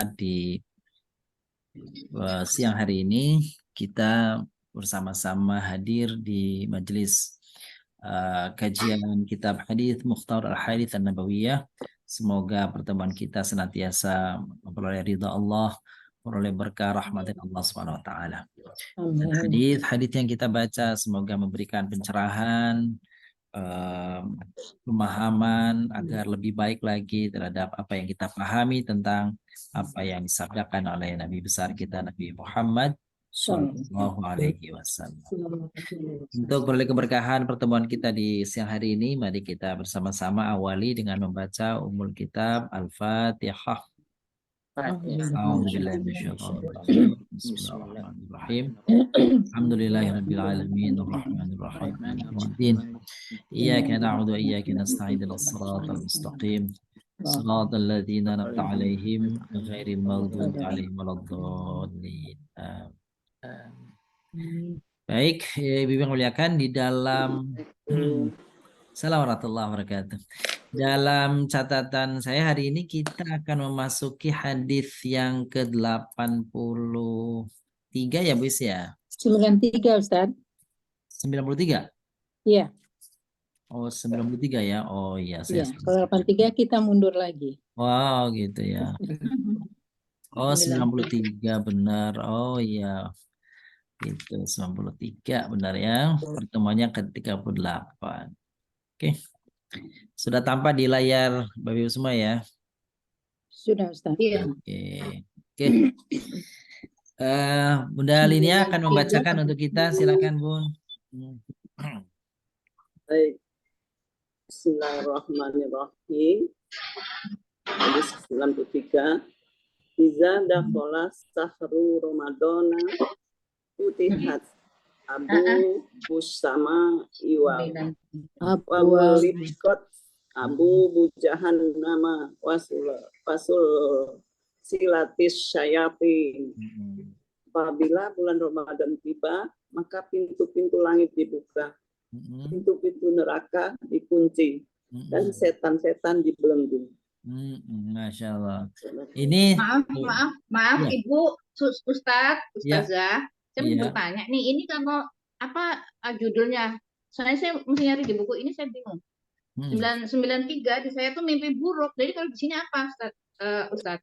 di siang hari ini kita bersama-sama hadir di majelis kajian kitab hadis Mukhtar Al-Hadits An-Nabawiyah. Semoga pertemuan kita senantiasa memperoleh ridha Allah, memperoleh berkah rahmat Allah Subhanahu wa taala. Hadis yang kita baca semoga memberikan pencerahan, pemahaman agar lebih baik lagi terhadap apa yang kita pahami tentang apa yang disabdakan oleh Nabi besar kita Nabi Muhammad Sallallahu Alaihi Wasallam. Untuk beroleh keberkahan pertemuan kita di siang hari ini, mari kita bersama-sama awali dengan membaca umul kitab Al-Fatihah. A'udzubillahiminasyaitonirrajim. Bismillahirrahmanirrahim. Alhamdulillahirabbil alamin arrahmanir rahim maliki yaumiddin. Iyyaka na'budu wa iyyaka nasta'in ihdinas siratal mustaqim. Shiratal ladzina an'amta 'alaihim ghairil maghdubi 'alaihim waladdallin. Baik, Ibu yang muliakan di dalam Assalamualaikum warahmatullahi wabarakatuh. Dalam catatan saya hari ini kita akan memasuki hadis yang ke-83 ya Bu Is ya? 93 Ustaz. 93? Iya. Oh 93 ya? Oh iya saya. Iya, kalau 83 kita mundur lagi. Wow gitu ya. Oh 93 benar. Oh iya. Itu 93 benar ya. Pertemuannya ke-38. Oke. Sudah tampak di layar Bapak Ibu semua ya? Sudah Ustaz. Iya. Oke. Bunda Linia akan membacakan untuk kita. Silakan Bun. Baik. Bismillahirrahmanirrahim. Hadis 93. Iza dakhala sahru Ramadana utihat Abu Busama Iwa wa walikot Abu Bujahan nama wasul silatis syayatin. Apabila bulan Ramadan tiba, maka pintu-pintu langit dibuka, pintu-pintu neraka dikunci, dan setan-setan dibelenggu. Masya Allah. Ini maaf ya. Ibu Ustazah, saya mau ya. bertanya nih, ini kalau apa judulnya? Soalnya saya mesti nyari di buku ini, saya bingung. 993 di saya tuh mimpi buruk. Jadi kalau di sini apa Ustaz?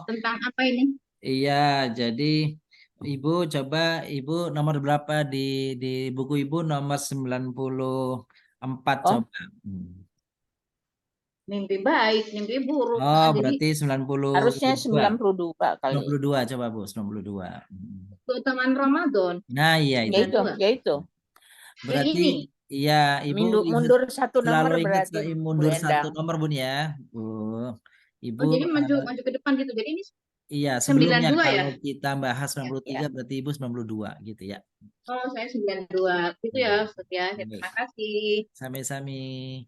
Tentang apa ini? Iya, jadi Ibu coba Ibu nomor berapa di buku Ibu nomor 94 coba. Mimpi baik, mimpi buruk. Oh, berarti 90. Harusnya 92 kali. 92 coba Bu, 92. Keutamaan Ramadan. Nah, iya itu. Ya itu. Berarti iya, Ibu mundur satu nomor berarti mundur satu nomor Bun ya. Ibu jadi maju ke depan gitu. Jadi ini iya, sebelumnya kalau ya? kita bahas 93 berarti Ibu 92 gitu ya. Oh, saya 92. Itu ya, Ustaz ya. Terima kasih. Sami-sami.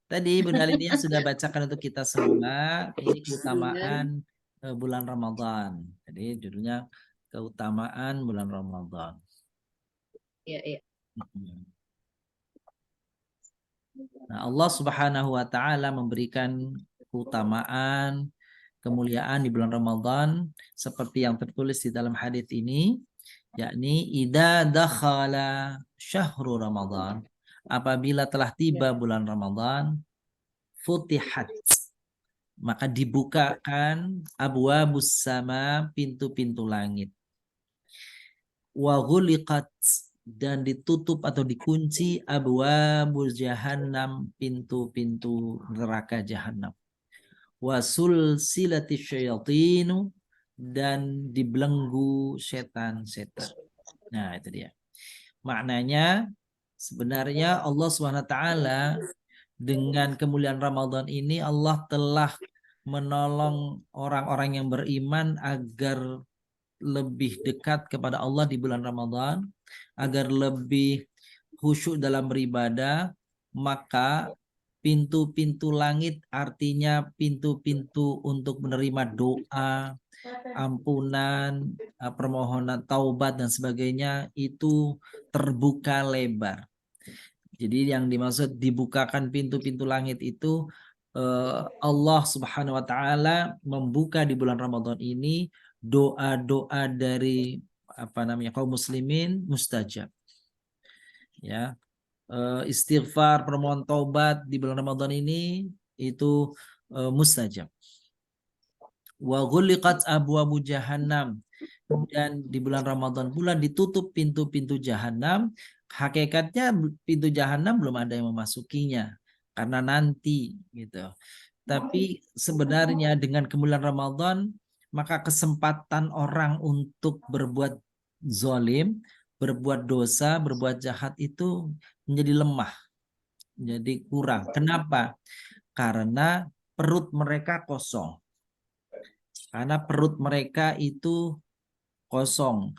Tadi Bunda Lidia sudah bacakan untuk kita semua. Ini keutamaan bulan Ramadan. Jadi judulnya keutamaan bulan Ramadan. Iya. Nah, Allah Subhanahu wa taala memberikan keutamaan, kemuliaan di bulan Ramadan seperti yang tertulis di dalam hadis ini, yakni idza dakhala syahrul Ramadan, apabila telah tiba bulan Ramadan, futihat, maka dibukakan abwabus sama, pintu-pintu langit, wa ghuliqat, dan ditutup atau dikunci abwabul jahannam, pintu-pintu neraka jahanam, wasul silati syayatinu, dan dibelenggu setan-setan. Nah itu dia maknanya. Sebenarnya Allah SWT dengan kemuliaan Ramadan ini Allah telah menolong orang-orang yang beriman agar lebih dekat kepada Allah di bulan Ramadan, agar lebih khusyuk dalam beribadah. Maka pintu-pintu langit, artinya pintu-pintu untuk menerima doa, ampunan, permohonan taubat dan sebagainya, itu terbuka lebar. Jadi yang dimaksud dibukakan pintu-pintu langit itu Allah Subhanahu wa taala membuka di bulan Ramadan ini doa-doa dari kaum muslimin mustajab. Ya. Istighfar, permohonan taubat di bulan Ramadan ini itu mustajab. Wa ghuliqat abwabu jahannam, dan di bulan Ramadan bulan ditutup pintu-pintu jahanam. Hakikatnya pintu jahanam belum ada yang memasukinya karena nanti gitu. Tapi sebenarnya dengan kemuliaan Ramadan maka kesempatan orang untuk berbuat zalim, berbuat dosa, berbuat jahat itu menjadi lemah, menjadi kurang. Kenapa? Karena perut mereka kosong. Karena perut mereka itu kosong,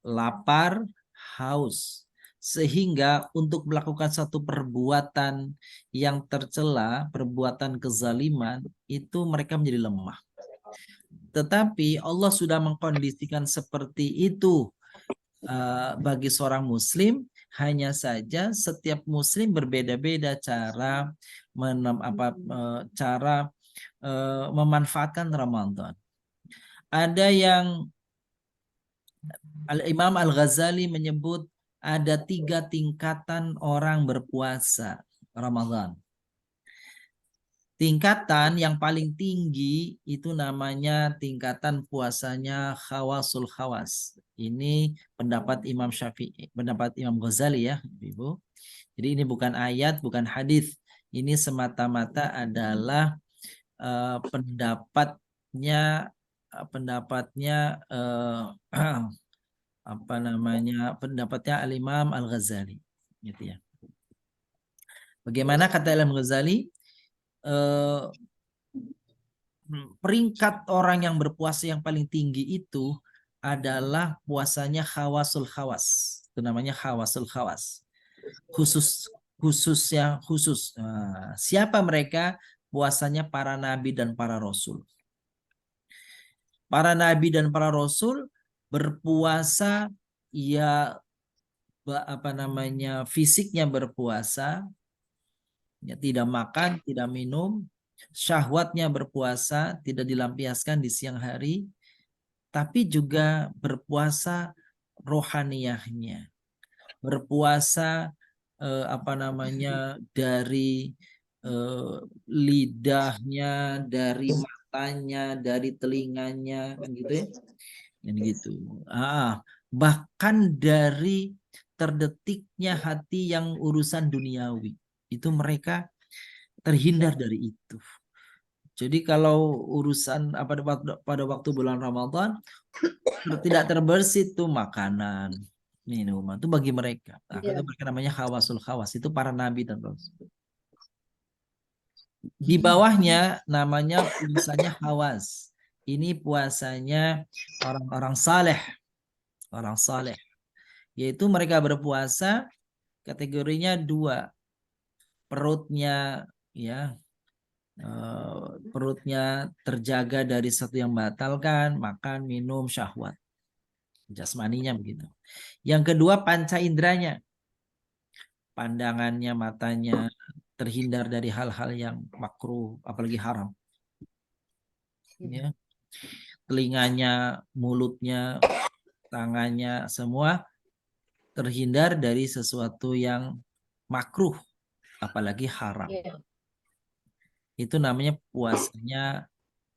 lapar, haus. Sehingga untuk melakukan satu perbuatan yang tercela, perbuatan kezaliman, itu mereka menjadi lemah. Tetapi Allah sudah mengkondisikan seperti itu bagi seorang muslim, hanya saja setiap muslim berbeda-beda cara memanfaatkan Ramadan. Ada yang Imam Al-Ghazali menyebut ada 3 tingkatan orang berpuasa Ramadan. Tingkatan yang paling tinggi itu namanya tingkatan puasanya khawasul khawas. Ini pendapat Imam Syafi'i, pendapat Imam Ghazali ya, Ibu. Jadi ini bukan ayat, bukan hadis. Ini semata-mata adalah pendapatnya pendapatnya Al-Imam Al-Ghazali gitu ya. Bagaimana kata Imam Ghazali? Peringkat orang yang berpuasa yang paling tinggi itu adalah puasanya khawasul khawas. Itu namanya khawasul khawas. Khusus. Siapa mereka? Puasanya para nabi dan para rasul. Para nabi dan para rasul berpuasa ya fisiknya berpuasa, ya, tidak makan, tidak minum, syahwatnya berpuasa, tidak dilampiaskan di siang hari, tapi juga berpuasa rohaniyahnya, berpuasa dari lidahnya, dari matanya, dari telinganya, kan gitu ya, yang gitu. Bahkan dari terdetiknya hati yang urusan duniawi, itu mereka terhindar dari itu. Jadi kalau urusan pada waktu bulan Ramadan tidak terbersih itu makanan, minuman itu bagi mereka. Itu mereka namanya khawasul khawas, itu para nabi dan rasul. Di bawahnya namanya puasanya khawas. Ini puasanya orang-orang saleh, orang saleh. Yaitu mereka berpuasa kategorinya 2. Perutnya ya, perutnya terjaga dari sesuatu yang membatalkan, makan, minum, syahwat. Jasmaninya begitu. Yang kedua panca inderanya. Pandangannya, matanya terhindar dari hal-hal yang makruh, apalagi haram. Ya. Telinganya, mulutnya, tangannya semua terhindar dari sesuatu yang makruh, apalagi haram. Itu namanya puasanya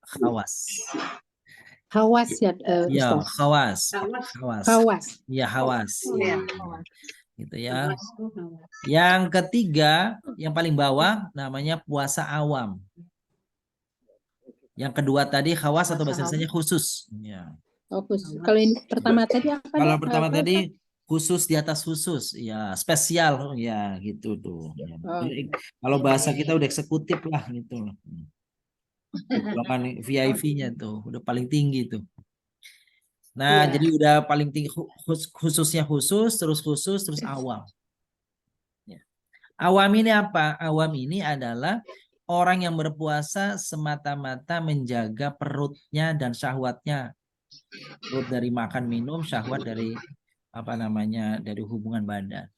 khawas. Hawas ya, ya, Ustaz. khawas. Ya, hawas. Ya. Gitu ya. Yang ketiga, yang paling bawah namanya puasa awam. Yang kedua tadi khawas atau bahasa Indonesianya khusus. Ya. Oh, khusus. Kalau yang pertama tadi apa? Kalau pertama tadi khusus di atas khusus, ya spesial, ya gitu tuh. Ya. Kalau bahasa kita udah eksekutif lah gitu. Golongan VIP-nya tuh udah paling tinggi tuh. Nah, jadi udah paling tinggi khususnya khusus, terus awam. Ya. Awam ini apa? Awam ini adalah orang yang berpuasa semata-mata menjaga perutnya dan syahwatnya. Perut dari makan minum, syahwat dari dari hubungan badan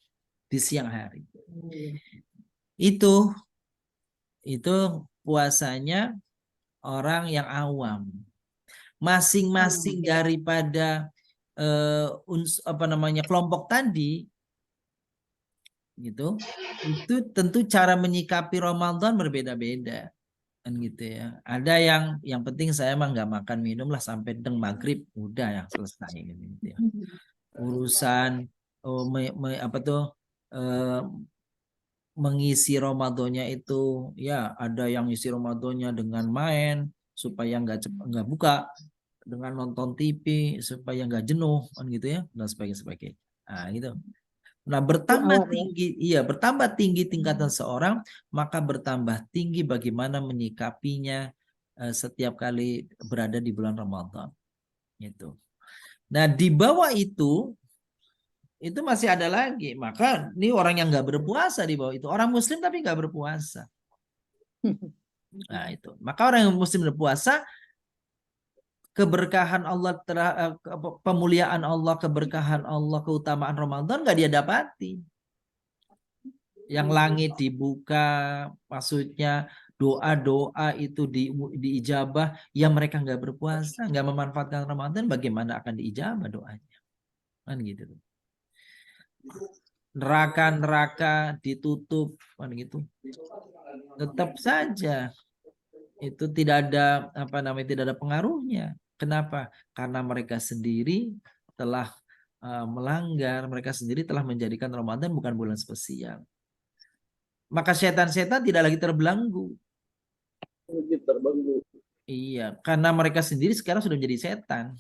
di siang hari. Itu puasanya orang yang awam. Masing-masing daripada kelompok tadi gitu, itu tentu cara menyikapi Ramadan berbeda-beda kan gitu ya. Ada yang penting saya mah nggak makan minum lah sampai deng maghrib, udah yang selesai gitu ya. Urusan mengisi Ramadannya itu ya, ada yang isi Ramadannya dengan main supaya nggak buka, dengan nonton TV supaya nggak jenuh kan gitu ya, dan sebagainya. Nah gitu. Nah, bertambah tinggi tingkatan seorang, maka bertambah tinggi bagaimana menyikapinya setiap kali berada di bulan Ramadan. Gitu. Nah, di bawah itu masih ada lagi. Maka ini orang yang nggak berpuasa di bawah itu, orang Muslim tapi nggak berpuasa. Nah itu. Maka orang yang Muslim berpuasa, keberkahan Allah, pemuliaan Allah, keberkahan Allah, keutamaan Ramadan nggak dia dapati. Yang langit dibuka, maksudnya doa-doa itu diijabah, yang mereka nggak berpuasa, nggak memanfaatkan Ramadan, bagaimana akan diijabah doanya? Kan gitu. Neraka ditutup, kan gitu. Tetap saja itu tidak ada tidak ada pengaruhnya. Kenapa? Karena mereka sendiri telah melanggar, mereka sendiri telah menjadikan Ramadan bukan bulan spesial. Maka setan-setan tidak lagi terbelenggu. Iya, karena mereka sendiri sekarang sudah menjadi setan.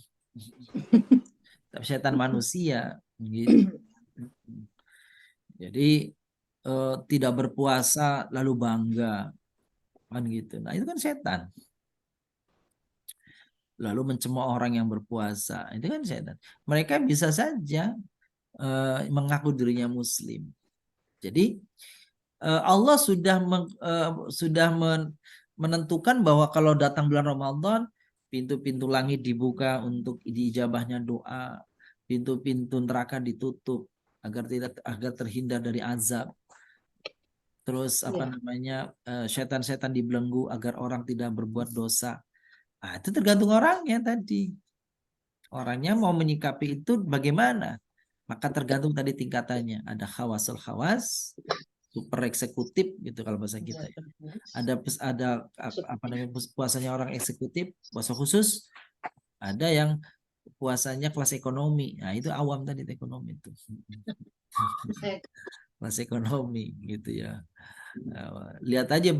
Tapi setan manusia gitu. Jadi tidak berpuasa lalu bangga kan gitu. Nah, itu kan setan. Lalu mencemooh orang yang berpuasa, itu kan setan. Mereka bisa saja mengaku dirinya Muslim. Jadi Allah sudah menentukan bahwa kalau datang bulan Ramadan, pintu-pintu langit dibuka untuk diijabahnya doa, pintu-pintu neraka ditutup agar terhindar dari azab. Terus setan-setan dibelenggu agar orang tidak berbuat dosa. Nah, itu tergantung orangnya tadi. Orangnya mau menyikapi itu bagaimana? Maka tergantung tadi tingkatannya. Ada khawasul khawas, super eksekutif gitu kalau bahasa kita. Ada puasanya orang eksekutif, puasa khusus. Ada yang puasanya kelas ekonomi. Nah, itu awam tadi ekonomi itu. Kelas ekonomi gitu ya. Lihat aja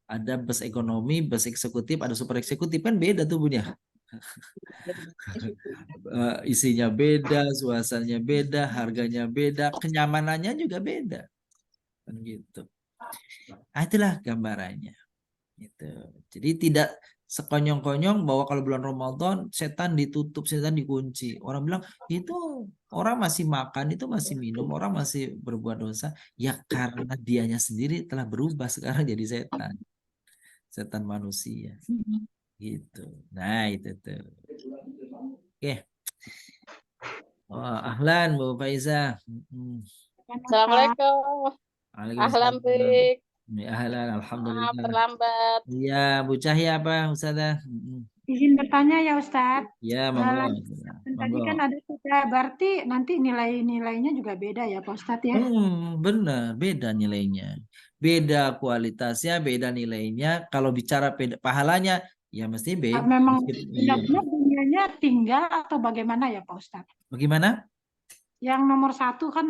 ada bus ekonomi, bus eksekutif, ada super eksekutif, kan beda tuh punya. Isinya beda, suasananya beda, harganya beda, kenyamanannya juga beda. Kan gitu. Nah, itulah gambarannya. Gitu. Jadi tidak sekonyong-konyong bahwa kalau bulan Ramadan setan ditutup, setan dikunci. Orang bilang itu orang masih makan, itu masih minum, orang masih berbuat dosa. Ya karena dianya sendiri telah berubah sekarang jadi setan. Setan manusia. Gitu. Nah, itu tuh. Oke. Oh, ahlan Bu Faiza. Assalamualaikum. Ahlan Bik. Ahlan, alhamdulillah. Terlambat. Iya, Bu Cahya apa Ustazah? Izin bertanya ya Ustadz. Ya, monggo. Tadi kan ada sudah, berarti nanti nilai-nilainya juga beda ya Pak Ustadz ya? Benar, beda nilainya. Beda kualitasnya, beda nilainya. Kalau bicara beda pahalanya, ya mesti beda. Memang benar-benar dunianya tinggal atau bagaimana ya Pak Ustadz? Bagaimana? Yang nomor 1 kan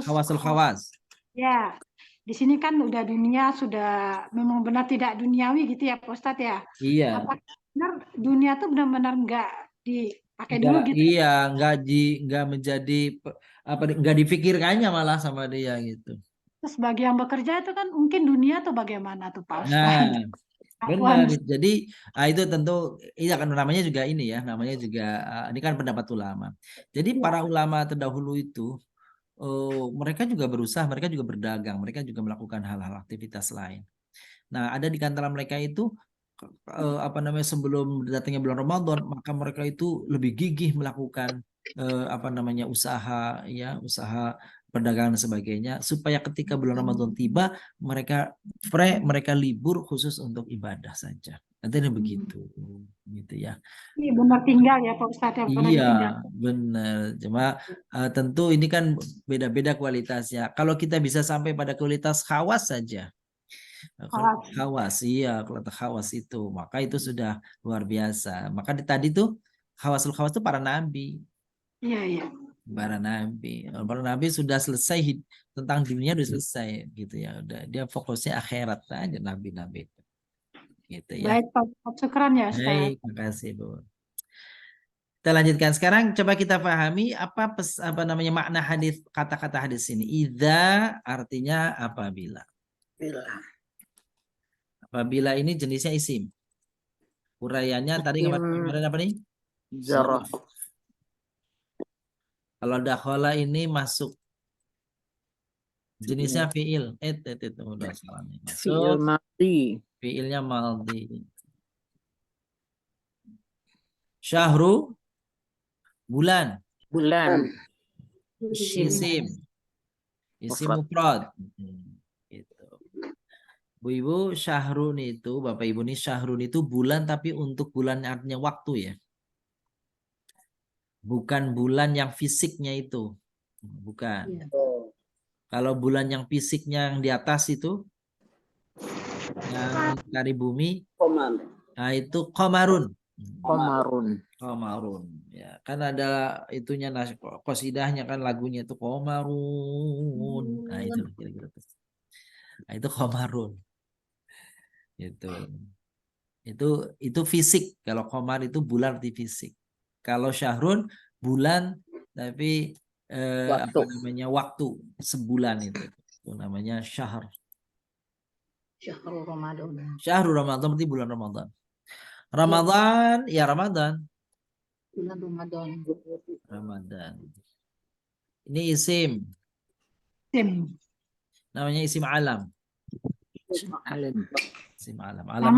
Khawasul khawas. Ya, di sini kan udah dunia sudah memang benar tidak duniawi gitu ya Pak Ustadz ya? Iya. Apakah benar dunia tuh benar-benar nggak dipakai dulu gitu? Iya, nggak menjadi nggak dipikirkannya malah sama dia gitu. Terus bagi yang bekerja itu kan mungkin dunia atau bagaimana tuh Pak Ustadz? Nah, benar. Jadi itu tentu ini akan namanya juga ini ya, namanya juga ini kan pendapat ulama. Jadi para ulama terdahulu itu mereka juga berusaha, mereka juga berdagang, mereka juga melakukan hal-hal aktivitas lain. Nah, ada di antara mereka itu sebelum datangnya bulan Ramadan, maka mereka itu lebih gigih melakukan usaha perdagangan dan sebagainya, supaya ketika bulan Ramadan tiba mereka mereka libur khusus untuk ibadah saja. Nanti begitu, gitu ya. Ini benar tinggal ya Pak Ustadz, yang benar Iya, ditinggal. benar. Cuma tentu ini kan beda-beda kualitasnya. Kalau kita bisa sampai pada kualitas khawas saja, khawas, iya, kualitas khawas itu, maka itu sudah luar biasa. Maka tadi tuh khawasul khawas itu para nabi. Iya, iya. Para nabi sudah selesai tentang dunia sudah selesai gitu ya. Udah dia fokusnya akhirat aja nabi-nabi itu. Gitu ya. Baik Pak Ustadz, syukran ya Ustadz. Baik, makasih Bu. Kita lanjutkan sekarang, coba kita pahami apa namanya makna hadis, kata-kata hadis ini. Idza artinya apabila. Apabila ini jenisnya isim. Uraiannya tadi kemarin apa nih? Zaraf. Kalau dakhala ini masuk. Jenisnya fiil. Itu udah salah nih. Fiil madhi. Fiilnya maldi. Syahru bulan. Isim mufrad. Gitu. Bu-ibu, syahrun itu, Bapak Ibu nih, syahrun itu bulan tapi untuk bulan artinya waktu ya. Bukan bulan yang fisiknya itu. Bukan. Kalau bulan yang fisiknya yang di atas itu, yang dari bumi, nah itu qamarun. Ya, kan ada itunya qasidahnya kan lagunya itu qamarun. Nah itu kira-kira tuh. Nah, itu qamarun. Itu fisik. Kalau qamar itu bulan arti fisik. Kalau syahrun bulan tapi apa namanya waktu sebulan itu namanya syahr. Syahrul Ramadan. Syahrul Ramadan berarti bulan Ramadan. Ramadan ya Ramadan. Bulan Ramadan. Ramadan. Ini isim. Namanya isim alam. Isim alam. Alam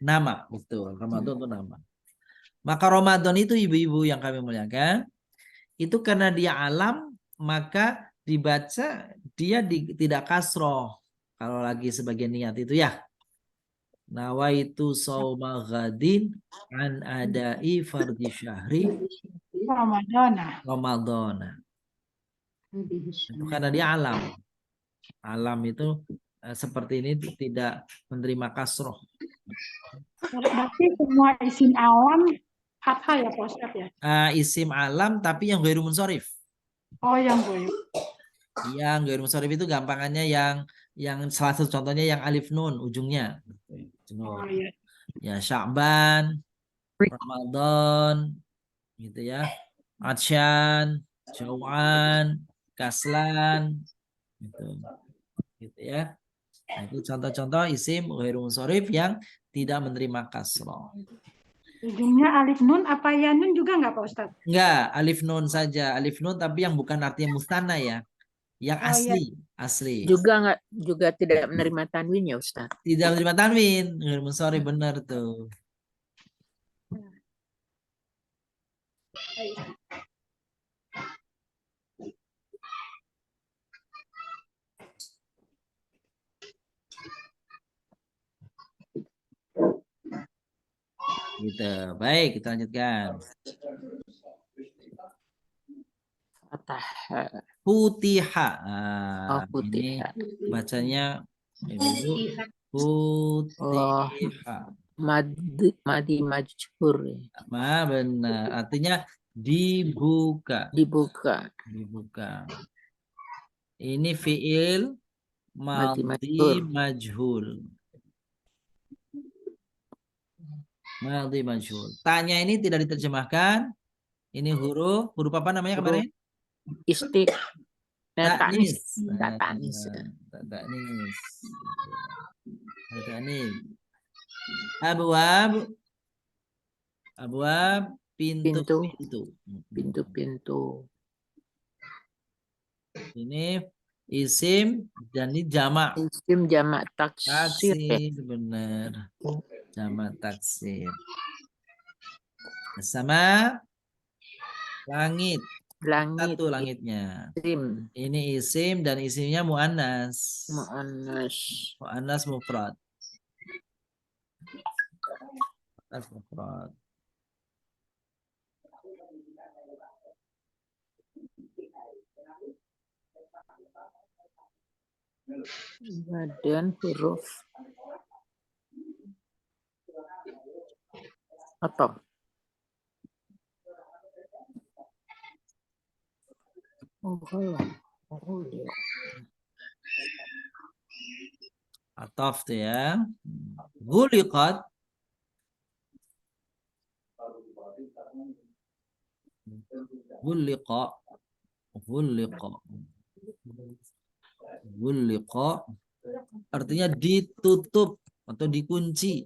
nama. Betul. Ramadan itu nama. Maka Ramadan itu ibu-ibu yang kami muliakan, itu karena dia alam, maka dibaca dia tidak kasroh. Kalau lagi sebagian niat itu ya. Nawaitu shauma ghadin an adai fardhi syahri Ramadana. Itu karena dia alam. Alam itu seperti ini tidak menerima kasroh. Berarti semua isim alam fathah ya Pak Ustadz ya? Isim alam tapi yang ghairu munsharif. Oh, yang ghairu. Yang ghairu munsharif itu gampangannya yang salah satu contohnya yang alif nun ujungnya. Oh, iya. Ya Sya'ban, Ramadan, gitu ya. Atsyan, Syawal, Kaslan, gitu ya. Nah, itu contoh-contoh isim ghairu munsharif yang tidak menerima kasroh. Ujungnya alif nun apa ya nun juga nggak Pak Ustadz? Enggak, alif nun saja. Alif nun tapi yang bukan artinya mustana ya. Yang asli, asli. Juga tidak menerima tanwin ya Ustaz. Tidak menerima tanwin. Sorry, benar tuh. Gitu. Baik, kita lanjutkan. Futiha. Ini bacanya Futiha. Madi majhur. Benar. Artinya dibuka. Ini fiil madhi majhul. Madhi majhul. Tanya ini tidak diterjemahkan. Ini huruf apa namanya kemarin? Tanis. Abwab pintu. Ini isim dan ini jamak. Isim jamak taksir. Benar. Jamak taksir. Sama langit. Langit. Satu langitnya. Isim. Ini isim dan isimnya mu'annas. Mu'annas. Mu'annas mufrad. Mu'annas mufrad. Badan huruf atau dia. Ataf tuh ya. Ghuliqat. Ghuliqa. Ghuliqa. Ghuliqa. Artinya ditutup atau dikunci.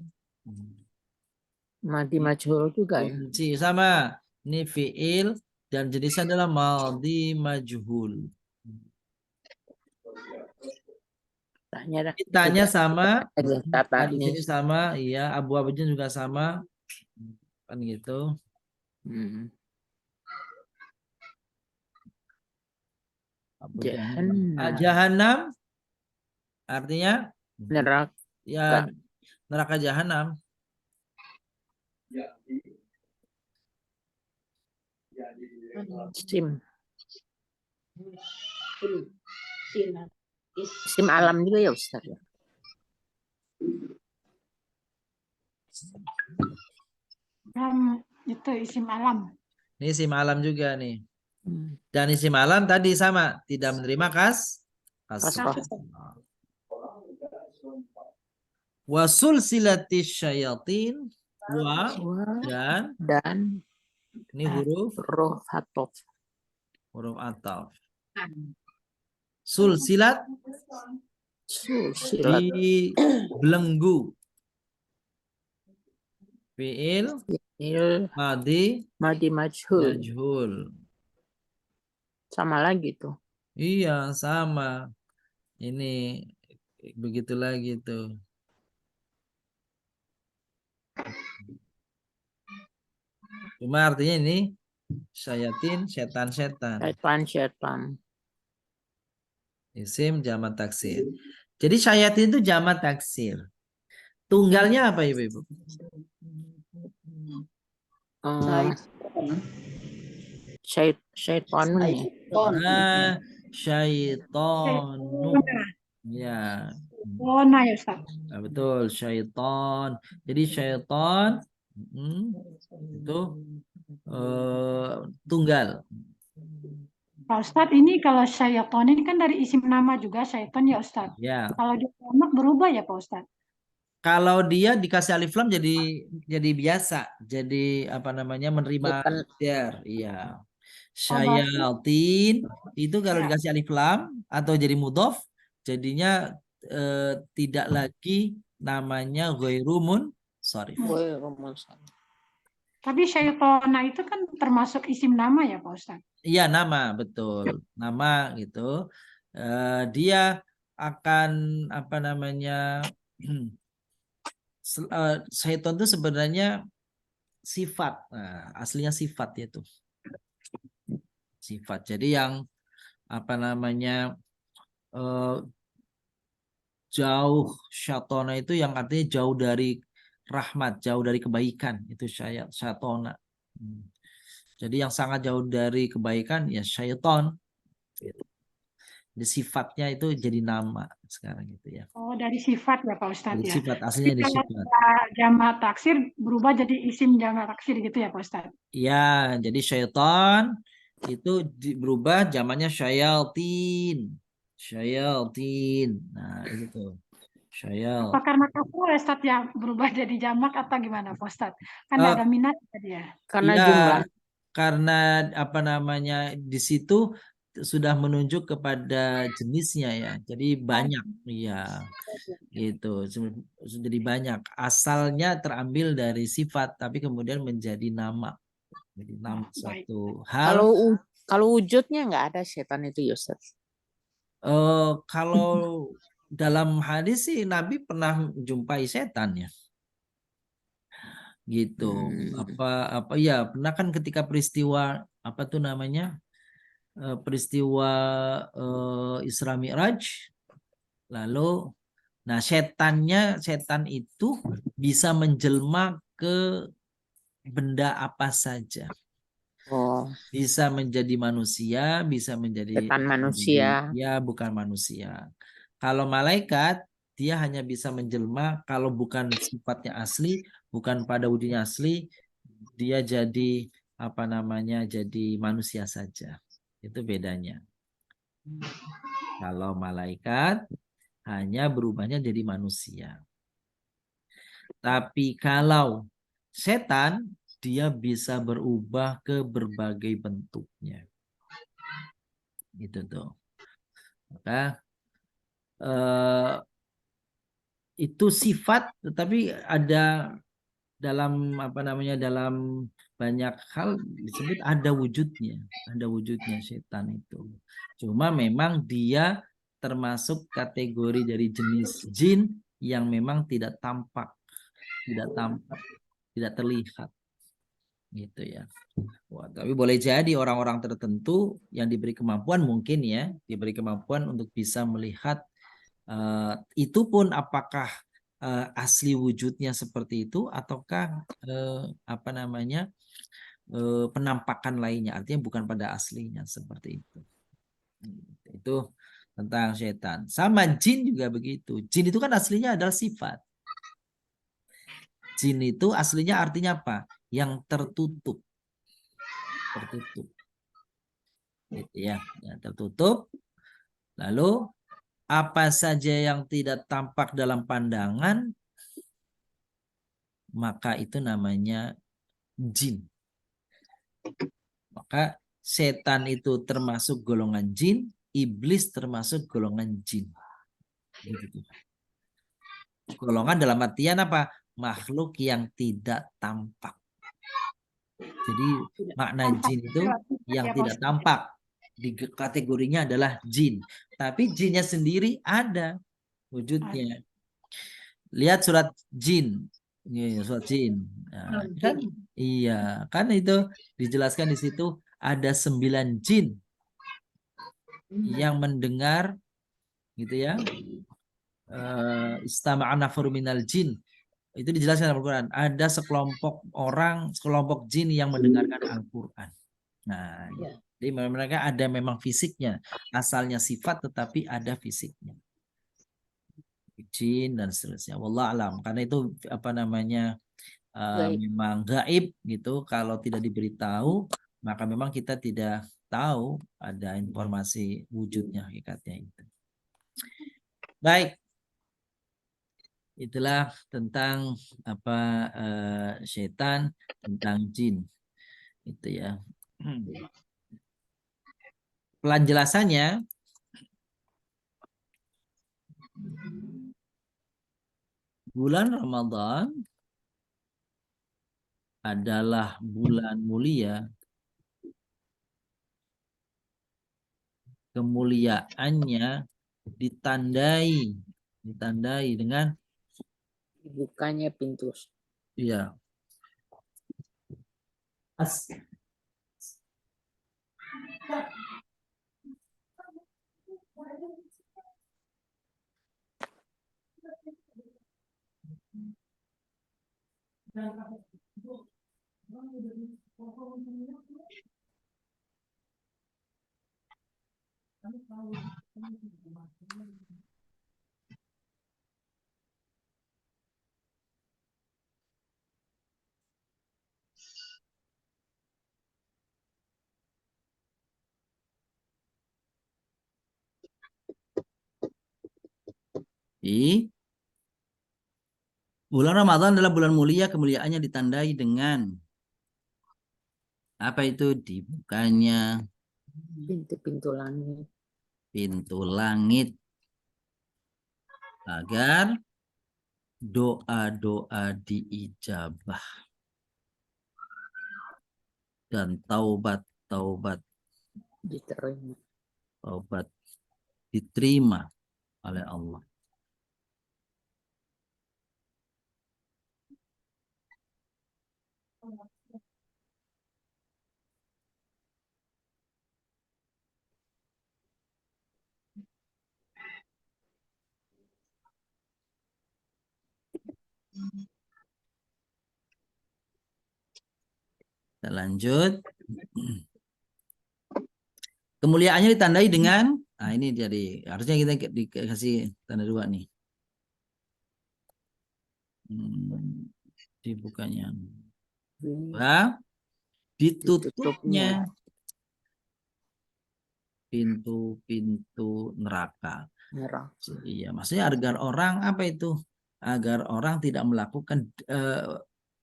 Madi majhul juga ya. Kunci sama. Ini fi'il dan jenisnya adalah madhi majhul. Kitanya sama, di sini sama, iya. Abu-abunya juga sama, kan gitu. Jahannam artinya neraka. Ya, neraka jahanam. Isim alam juga ya Ustaz ya. Itu isim alam. Ini isim alam juga nih. Dan isim alam tadi sama, tidak menerima kasrah. Wa sulsilatis syayatin dan ini huruf ataf. Huruf ataf. Sulsilat dibelenggu. Fi'il madi majhul. Sama lagi tuh. Iya, sama. Ini begitu lagi tuh. Cuma artinya ini syayatin, setan-setan. Setan. Isim jamak taksir. Jadi syayatin itu jamak taksir. Tunggalnya apa Ibu? Syaitonun ya. Syaitonu. Ya. Ya Ustaz. Nah, betul, syaiton. Jadi syaiton itu tunggal. Pak Ustadz, ini kalau syaiton ini kan dari isim nama juga syaiton ya Ustadz. Ya. Kalau dia jamak berubah ya Pak Ustadz? Kalau dia dikasih alif lam jadi biasa, jadi apa namanya menerima der, iya. Syayatin itu kalau dikasih alif lam atau jadi mudhof, jadinya tidak lagi namanya ghairu munsharif. Tapi syaitona itu kan termasuk isim nama ya Pak Ustadz? Iya, nama, betul. Nama gitu. Dia akan apa namanya syaiton itu sebenarnya sifat. Nah, aslinya sifat itu. Sifat. Jadi yang apa namanya jauh syatona itu yang artinya jauh dari rahmat, jauh dari kebaikan, itu syatona. Jadi yang sangat jauh dari kebaikan ya syaiton. Jadi sifatnya itu jadi nama sekarang gitu ya. Oh, dari sifat ya Pak Ustadz ya. Sifat aslinya di sifat. Jamak taksir berubah jadi isim jamak taksir gitu ya Pak Ustadz. Ya, jadi syaiton itu berubah zamannya syayatin. Syayatin. Nah, itu. Syayal. Apa karena kasrah Ustadz ya berubah jadi jamak atau gimana Pak Ustadz? Kan ada minat tadi ya. Karena jumlah. Karena apa namanya di situ sudah menunjuk kepada jenisnya ya. Jadi banyak ya. Gitu. Jadi banyak. Asalnya terambil dari sifat tapi kemudian menjadi nama. Jadi nama suatu hal. Kalau wujudnya nggak ada setan itu Ustaz. Kalau dalam hadis sih Nabi pernah jumpai setan ya. Gitu. Apa ya, pernah kan ketika peristiwa apa tuh namanya? peristiwa Isra Mi'raj. Lalu, nah setan itu bisa menjelma ke benda apa saja. Oh, Bisa menjadi manusia, bisa menjadi setan manusia. ya bukan manusia. Kalau malaikat dia hanya bisa menjelma kalau bukan sifatnya asli, bukan pada wujudnya asli, dia jadi apa namanya? Jadi manusia saja. Itu bedanya. Kalau malaikat hanya berubahnya jadi manusia. Tapi kalau setan dia bisa berubah ke berbagai bentuknya. Gitu tuh. Maka itu sifat, tetapi ada dalam apa namanya, dalam banyak hal disebut ada wujudnya setan itu. Cuma memang dia termasuk kategori dari jenis jin yang memang tidak tampak, tidak terlihat, gitu ya. Wah, tapi boleh jadi orang-orang tertentu yang diberi kemampuan mungkin ya, diberi kemampuan untuk bisa melihat itu pun apakah asli wujudnya seperti itu ataukah apa namanya penampakan lainnya, artinya bukan pada aslinya seperti itu. Itu tentang setan. Sama jin juga begitu. Jin itu kan aslinya adalah sifat. Jin itu aslinya artinya apa? Yang tertutup. Tertutup. Gitu ya, yang tertutup. Lalu apa saja yang tidak tampak dalam pandangan, maka itu namanya jin. Maka setan itu termasuk golongan jin, iblis termasuk golongan jin. Gitu. Golongan dalam artian apa? Makhluk yang tidak tampak. Jadi makna jin itu yang tidak tampak. Di kategorinya adalah jin. Tapi jinnya sendiri ada wujudnya. Lihat surat jin. Ini surat jin. Nah, kan iya, kan itu dijelaskan di situ ada 9 jin yang mendengar, gitu ya. Istama'a nafaru minal jin. Itu dijelaskan dalam Al-Quran. Ada sekelompok orang, sekelompok jin yang mendengarkan Al-Quran. Nah, jadi mereka ada memang fisiknya. Asalnya sifat tetapi ada fisiknya. Jin dan seterusnya. Wallah alam. Karena itu apa namanya memang gaib gitu. Kalau tidak diberitahu, maka memang kita tidak tahu ada informasi wujudnya hakikatnya itu. Baik. Itulah tentang apa setan, tentang jin. Itu ya. Penjelasannya bulan Ramadan adalah bulan mulia. Kemuliaannya ditandai dengan Dibukanya pintu. ya bulan Ramadan adalah bulan mulia, kemuliaannya ditandai dengan apa itu? Dibukanya Pintu-pintu langit. pintu langit agar doa-doa diijabah dan taubat Diterima. taubat diterima oleh Allah. lanjut. Kemuliaannya ditandai dengan, nah ini jadi harusnya kita dikasih tanda 2 nih. Dibukanya. Nah, ditutupnya pintu-pintu neraka. Iya, maksudnya agar orang apa itu? Agar orang tidak melakukan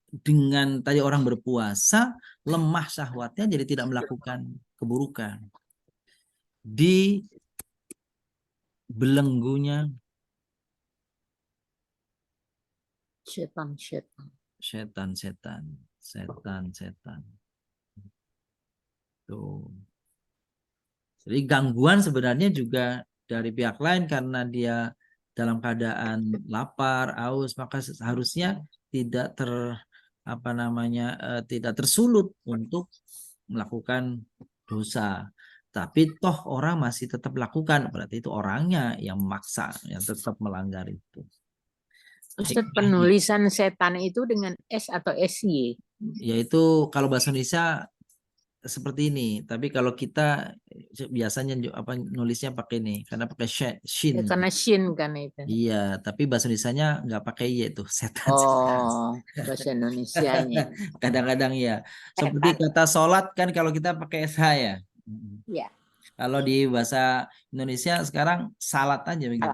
dengan tadi orang berpuasa lemah syahwatnya jadi tidak melakukan keburukan. Di belenggunya setan. Tuh. Jadi gangguan sebenarnya juga dari pihak lain karena dia dalam keadaan lapar, haus, maka seharusnya tidak tidak tersulut untuk melakukan dosa. Tapi toh orang masih tetap melakukan, berarti itu orangnya yang memaksa, yang tetap melanggar itu. Ustaz, penulisan setan itu dengan S atau SY? Yaitu kalau bahasa Indonesia seperti ini, tapi kalau kita biasanya nulisnya pakai ini karena pakai shin. Ya, karena shin kan itu. Iya, tapi bahasa Indonesianya nggak pakai y itu setan. Oh, bahasa Indonesianya. Kadang-kadang ya. Seperti kata sholat kan kalau kita pakai sh ya. Iya. Kalau di bahasa Indonesia sekarang salat aja begitu.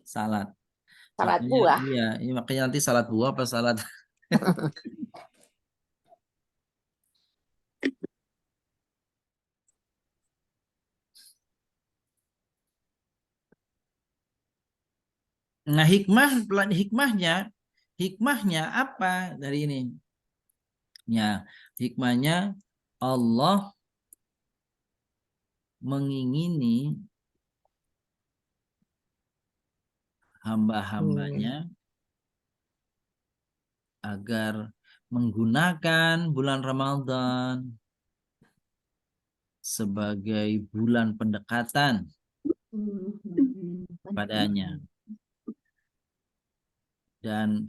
Salat. Salat Makanya, buah. iya, ini makanya nanti salat buah apa salat. Nah, hikmahnya apa dari ini? Ya, hikmahnya Allah mengingini hamba-hambanya agar menggunakan bulan Ramadan sebagai bulan pendekatan padanya dan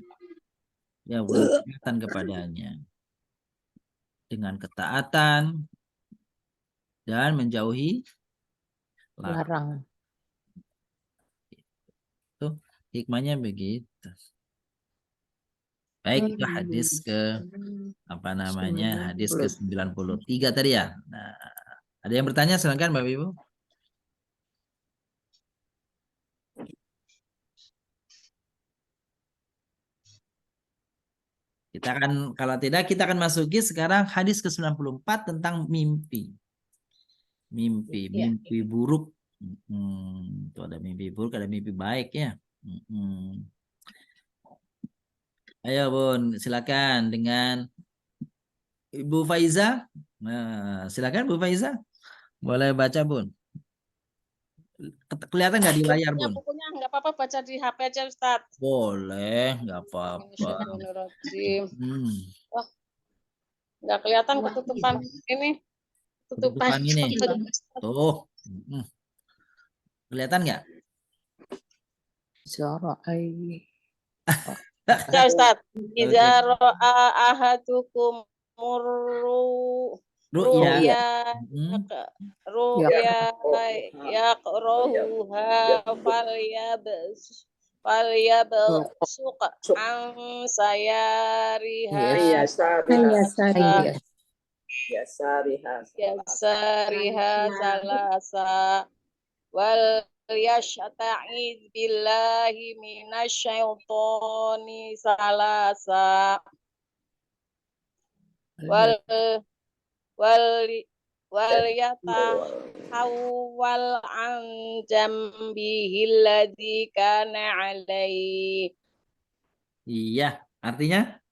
ya bulan pendekatan kepadanya dengan ketaatan dan menjauhi larangan. Itu hikmahnya begitu. Baik, itu hadis ke hadis ke 93 tadi ya. Nah, ada yang bertanya, silakan Bapak Ibu. Kita akan, kalau tidak kita akan masuki sekarang hadis ke 94 tentang mimpi. Mimpi buruk. Itu ada mimpi buruk, ada mimpi baik ya. Ayo Bun, silakan dengan Ibu Faiza. Nah, silakan Bu Faiza. Boleh baca Bun. Kelihatan nggak di layar Bun? Bukunya nggak apa-apa baca di HP aja Ustaz. Boleh, nggak apa-apa. Wah, nggak kelihatan ketutupan ini. Ketutupan ini. Tuh. Kelihatan nggak? Ya Ustaz. Idza ra'a ahadukum ru'ya yaqrahuha falyabsuq an sayariha salasa wal yashta'id billahi minasyaitonir salasa wal yatahawwal an jambihi alladzi kana alaihi. Iya, artinya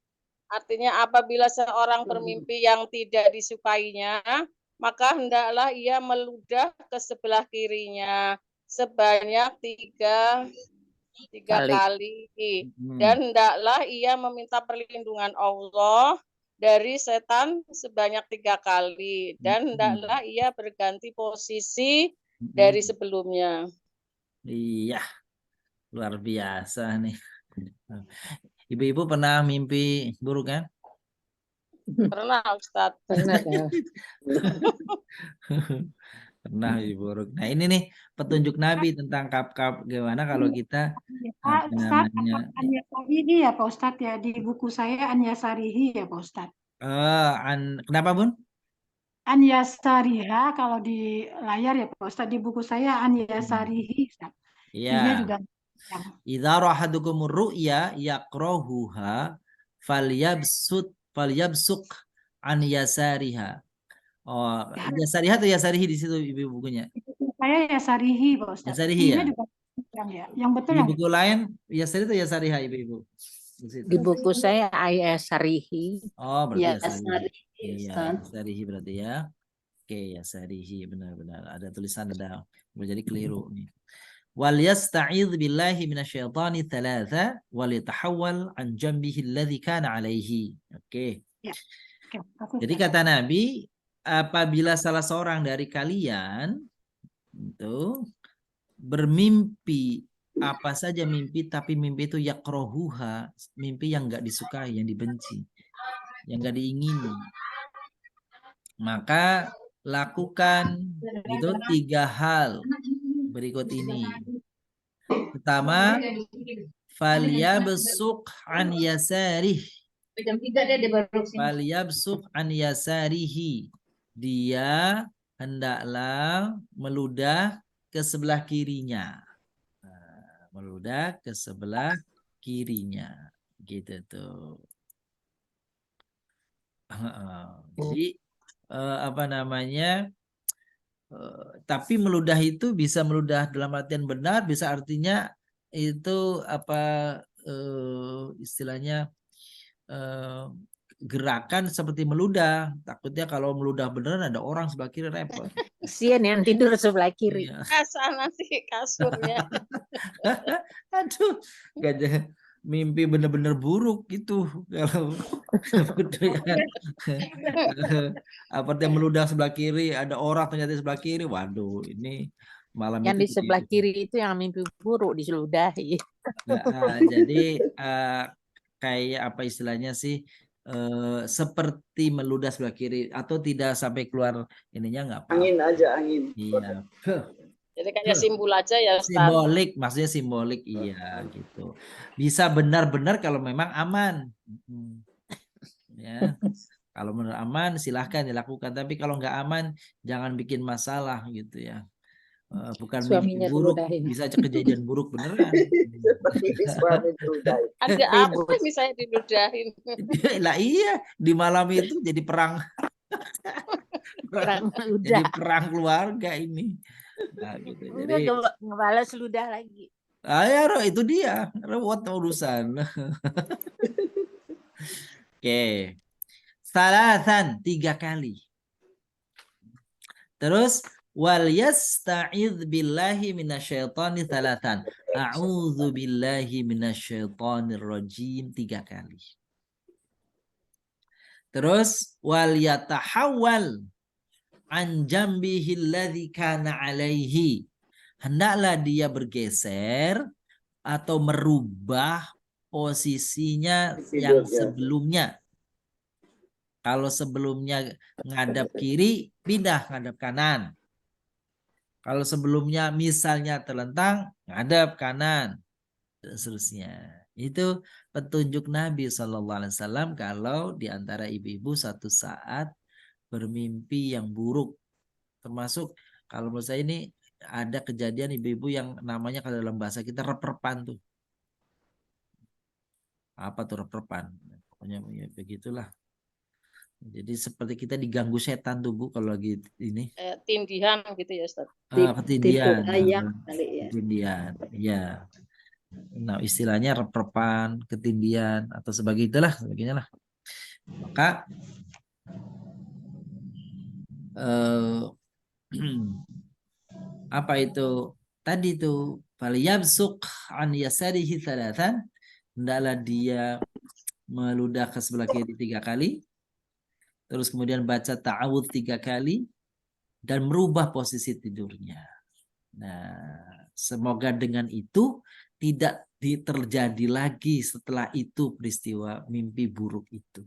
apabila seorang bermimpi yang tidak disukainya, maka hendaklah ia meludah ke sebelah kirinya sebanyak tiga kali. Dan hendaklah ia meminta perlindungan Allah dari setan sebanyak 3 kali. Dan hendaklah ia berganti posisi dari sebelumnya. Iya, luar biasa nih. Ibu-ibu pernah mimpi buruk kan? Pernah Ustadz. Pernah tahu. Pernah mimpi buruk. Nah ini nih petunjuk Nabi tentang kap-kap gimana kalau kita apa Ustadz, namanya Anya Sarihi ya Pak Ustadz ya, di buku saya Anya Sarihi ya Pak Ustadz. kenapa Bun? Anya Sariha kalau di layar ya Pak Ustadz, di buku saya Anya Sarihi Ustadz. Ini Ya. juga yang Idza rahadukumur ru'ya yaqrahuha falyabsuq an yasariha. Oh, yasariha atau yasarihi di situ ibu bukunya? buku saya ya Sarihi Pak Ustadz. Yasarihi ya? Ini juga yang betul Di yang buku lain yasari atau yasariha ibu-ibu? Di situ. Di buku saya Ayah Sarihi. Oh, berarti Ya, yasarihi. Sarihi, Iya, Ustaz. yasarihi berarti ya. Oke, yasarihi benar-benar. Ada tulisan ada jadi keliru nih. Wal yasta'idz billahi minasyaitonir thalatha wal yatahawwal an jambihi alladhi kana alaihi. Oke. Oke, Jadi kata Nabi, apabila salah seorang dari kalian itu bermimpi apa saja mimpi, tapi mimpi itu yakrohuha, mimpi yang enggak disukai, yang dibenci, yang enggak diingini, maka lakukan itu 3 hal berikut ini. Pertama, falyabsuq an yasarih. Jam 3 dia baru sini. Falyabsuq an yasarihi. Dia hendaklah meludah ke sebelah kirinya. Meludah ke sebelah kirinya. Gitu tuh. Jadi apa namanya? Tapi meludah itu bisa meludah dalam artian benar, bisa artinya itu apa istilahnya gerakan seperti meludah. Takutnya kalau meludah beneran ada orang sebelah kiri repot. Kasian yang tidur sebelah kiri. Iya. Sana sih kasurnya. Aduh, gak mimpi bener-bener buruk gitu kalau apa dia meludah sebelah kiri, ada orang ternyata di sebelah kiri, waduh ini malam Yang itu di sebelah kiri itu yang mimpi buruk diseludahi. jadi kayak apa istilahnya sih seperti meludah sebelah kiri atau tidak sampai keluar ininya nggak apa-apa. Angin aja, angin. Iya. Jadi kayak simbol aja ya Ustaz. Simbolik, maksudnya simbolik, iya gitu. Bisa benar-benar kalau memang aman. Ya, kalau menurut aman silahkan dilakukan. Tapi kalau nggak aman, jangan bikin masalah gitu ya. Bukan mimpi Suaminya buruk, diludahin. bisa kejadian buruk beneran. Suami diludahin. Ada apa misalnya diludahin? Lah iya, di malam itu jadi perang. Perang Jadi ludah. perang keluarga ini. Nah, gitu. Udah Jadi ngebalas ludah lagi. ya Roh, itu dia ruwet urusan. Oke. Salatan 3 kali. Terus wal yasta'idz billahi minasyaitonir salatan. A'udzu billahi minasyaitonir rajim 3 kali. Terus wal yatahawwal an jambihi alladzi kana alaihi. Hendaklah dia bergeser atau merubah posisinya yang sebelumnya. Kalau sebelumnya ngadap kiri, pindah ngadap kanan. Kalau sebelumnya misalnya terlentang, ngadap kanan. Dan seterusnya. Itu petunjuk Nabi SAW kalau di antara ibu-ibu satu saat bermimpi yang buruk. Termasuk kalau menurut saya ini ada kejadian ibu-ibu yang namanya kalau dalam bahasa kita rep-repan tuh. Apa tuh rep-repan? Pokoknya ya begitulah. Jadi seperti kita diganggu setan tuh Bu kalau lagi ini. Tindihan gitu ya Ustaz. Ketindihan. Tipu ayam kali ya. Ketindihan. Ya. Nah, istilahnya rep-repan, ketindihan atau sebagainya lah. Maka apa itu tadi itu falyabsuq an yasarihi thalathan, hendaklah dia meludah ke sebelah kiri 3 kali, terus kemudian baca ta'awudz 3 kali dan merubah posisi tidurnya. Nah, semoga dengan itu tidak terjadi lagi setelah itu peristiwa mimpi buruk itu.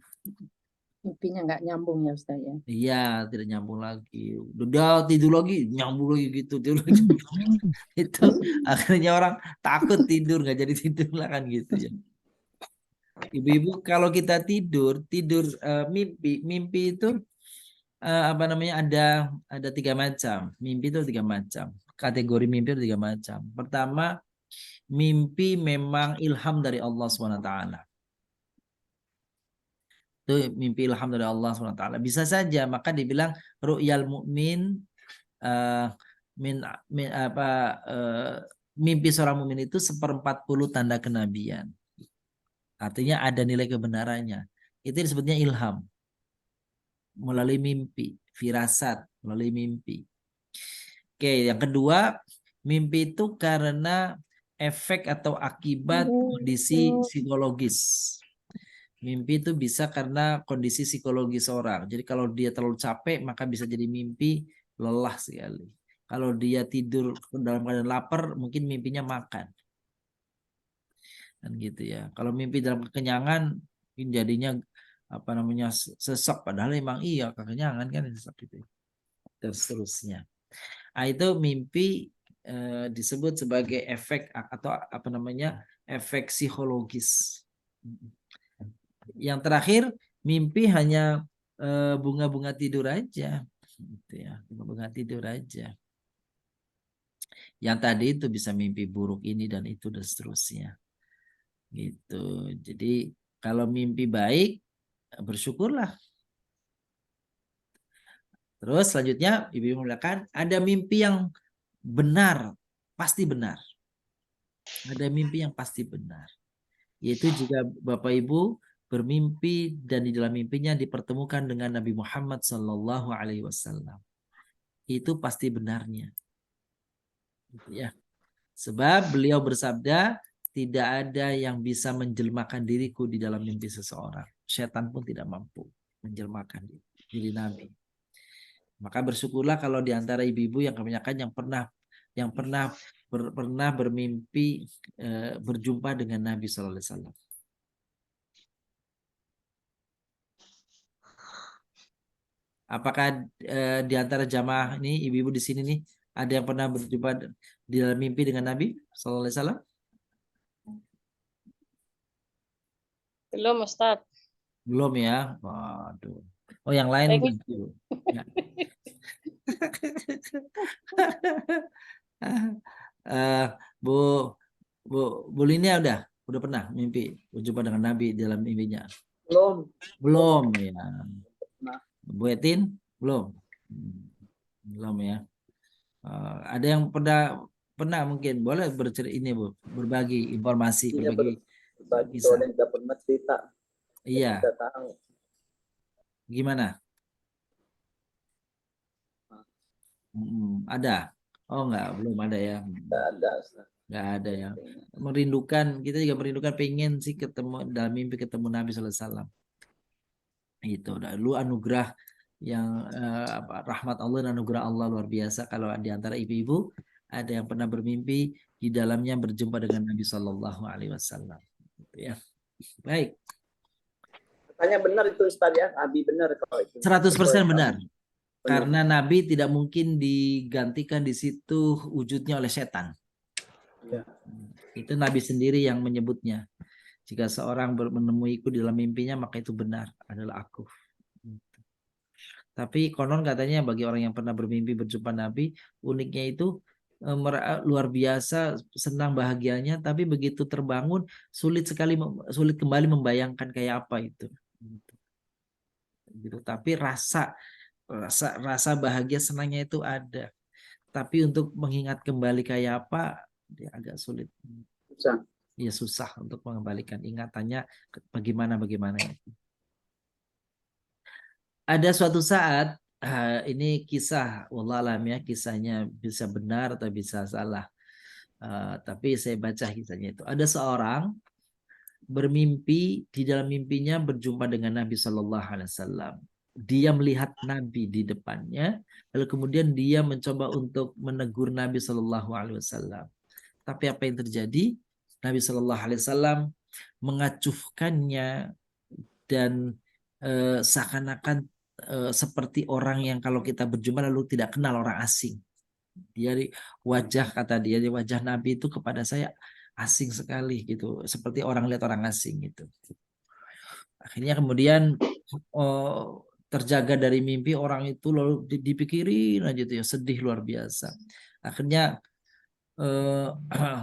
Mimpinya nggak nyambung ya Ustaz ya. Iya, tidak nyambung lagi. Udah tidur lagi, nyambung lagi gitu. Tidur lagi, nyambung lagi. Itu akhirnya orang takut tidur, nggak jadi tidur lah kan gitu ya. Ibu-ibu kalau kita tidur mimpi itu apa namanya ada 3 macam. Mimpi itu 3 macam. Kategori mimpi itu 3 macam. Pertama, mimpi memang ilham dari Allah SWT. Itu mimpi ilham dari Allah SWT. Bisa saja, maka dibilang ru'yal mu'min mimpi seorang mukmin itu 1/40 tanda kenabian. Artinya ada nilai kebenarannya. Itu disebutnya ilham. Melalui mimpi, firasat melalui mimpi. Oke, yang kedua, mimpi itu karena efek atau akibat kondisi psikologis. Mimpi itu bisa karena kondisi psikologis orang. Jadi kalau dia terlalu capek, maka bisa jadi mimpi lelah sekali. Kalau dia tidur dalam keadaan lapar, mungkin mimpinya makan. Dan gitu ya. Kalau mimpi dalam kekenyangan, mungkin jadinya apa namanya sesak. Padahal emang iya kekenyangan kan sesak gitu. Dan seterusnya. Nah, itu mimpi disebut sebagai efek atau apa namanya efek psikologis. Yang terakhir, mimpi hanya bunga-bunga tidur aja, gitu ya, bunga-bunga tidur aja. Yang tadi itu bisa mimpi buruk ini dan itu dan seterusnya, gitu. Jadi kalau mimpi baik, bersyukurlah. Terus selanjutnya, Ibu mengatakan ada mimpi yang benar, pasti benar. Ada mimpi yang pasti benar, yaitu jika Bapak Ibu bermimpi dan di dalam mimpinya dipertemukan dengan Nabi Muhammad SAW. Itu pasti benarnya. Ya. Sebab beliau bersabda, tidak ada yang bisa menjelmakan diriku di dalam mimpi seseorang. Setan pun tidak mampu menjelmakan diri Nabi. Maka bersyukurlah kalau di antara ibu-ibu yang kebanyakan yang pernah bermimpi berjumpa dengan Nabi SAW. Apakah di antara jamaah ini, ibu-ibu di sini nih, ada yang pernah berjumpa di dalam mimpi dengan Nabi SAW? Belum Ustaz. Belum ya? Waduh. Oh, yang lain mungkin. Ya. Bu Linia udah pernah mimpi berjumpa dengan Nabi di dalam mimpinya? Belum ya. Bu Etin belum ya. Ada yang pernah mungkin boleh bercerita ini Bu, berbagi informasi, berbagi kisah. Yang dapat cerita. Iya. Kita tahu. Gimana? Ada? Oh enggak, belum ada ya. Enggak ada ya. Merindukan, kita juga merindukan, pengen sih ketemu dalam mimpi ketemu Nabi SAW. Itu lu anugerah yang rahmat Allah dan anugerah Allah luar biasa kalau di antara ibu-ibu ada yang pernah bermimpi di dalamnya berjumpa dengan Nabi SAW. Ya. Baik. Katanya benar itu Ustaz ya, Abi benar kalau itu. 100% benar. Karena Nabi tidak mungkin digantikan di situ wujudnya oleh setan. Ya. Itu Nabi sendiri yang menyebutnya. Jika seorang menemuiku di dalam mimpinya, maka itu benar adalah aku. Tapi konon katanya bagi orang yang pernah bermimpi berjumpa Nabi, uniknya itu luar biasa senang bahagianya, tapi begitu terbangun sulit kembali membayangkan kayak apa itu. Gitu. Tapi rasa bahagia senangnya itu ada. Tapi untuk mengingat kembali kayak apa, dia agak sulit. Susah. Ya susah untuk mengembalikan ingatannya bagaimana. Ada suatu saat, ini kisah, wallahualam ya, kisahnya bisa benar atau bisa salah. Tapi saya baca kisahnya itu. Ada seorang bermimpi, di dalam mimpinya berjumpa dengan Nabi SAW. Dia melihat Nabi di depannya, lalu kemudian dia mencoba untuk menegur Nabi SAW. Tapi apa yang terjadi? Nabi SAW mengacuhkannya dan seakan-akan seperti orang yang kalau kita berjumpa lalu tidak kenal, orang asing. Wajah, kata dia, wajah Nabi itu kepada saya asing sekali gitu, seperti orang lihat orang asing gitu. Akhirnya kemudian terjaga dari mimpi orang itu, lalu dipikirin aja tuh ya, sedih luar biasa. Akhirnya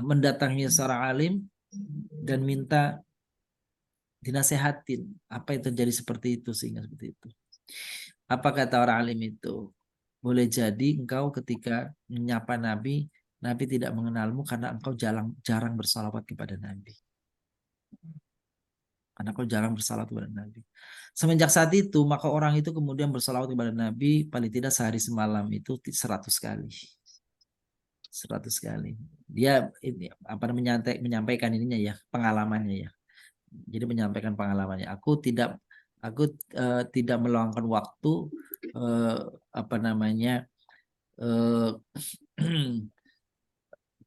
mendatangi seorang alim dan minta dinasehatin apa yang terjadi seperti itu sehingga seperti itu. Apa kata orang alim itu? Boleh jadi engkau ketika menyapa Nabi, Nabi tidak mengenalmu karena engkau jarang bersalawat kepada Nabi. Karena engkau jarang bersalawat kepada Nabi. Semenjak saat itu, maka orang itu kemudian bersalawat kepada Nabi paling tidak sehari semalam itu 100 kali. 100 kali. Dia ini menyampaikan ininya ya, pengalamannya ya. Jadi menyampaikan pengalamannya. Aku tidak meluangkan waktu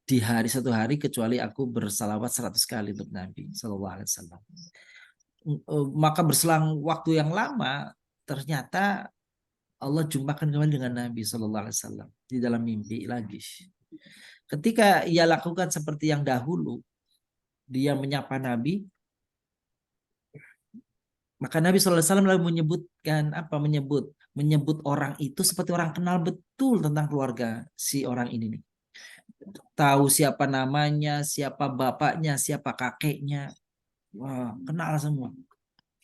di satu hari kecuali aku bersalawat 100 kali untuk Nabi Sallallahu Alaihi Wasallam. Maka berselang waktu yang lama, ternyata Allah jumpakan kembali dengan Nabi Sallallahu Alaihi Wasallam di dalam mimpi lagi. Ketika ia lakukan seperti yang dahulu, dia menyapa Nabi, maka Nabi Sallallahu Alaihi Wasallam lalu menyebut orang itu seperti orang kenal betul tentang keluarga si orang ini nih. Tahu siapa namanya, siapa bapaknya, siapa kakeknya. Wah, kenal semua.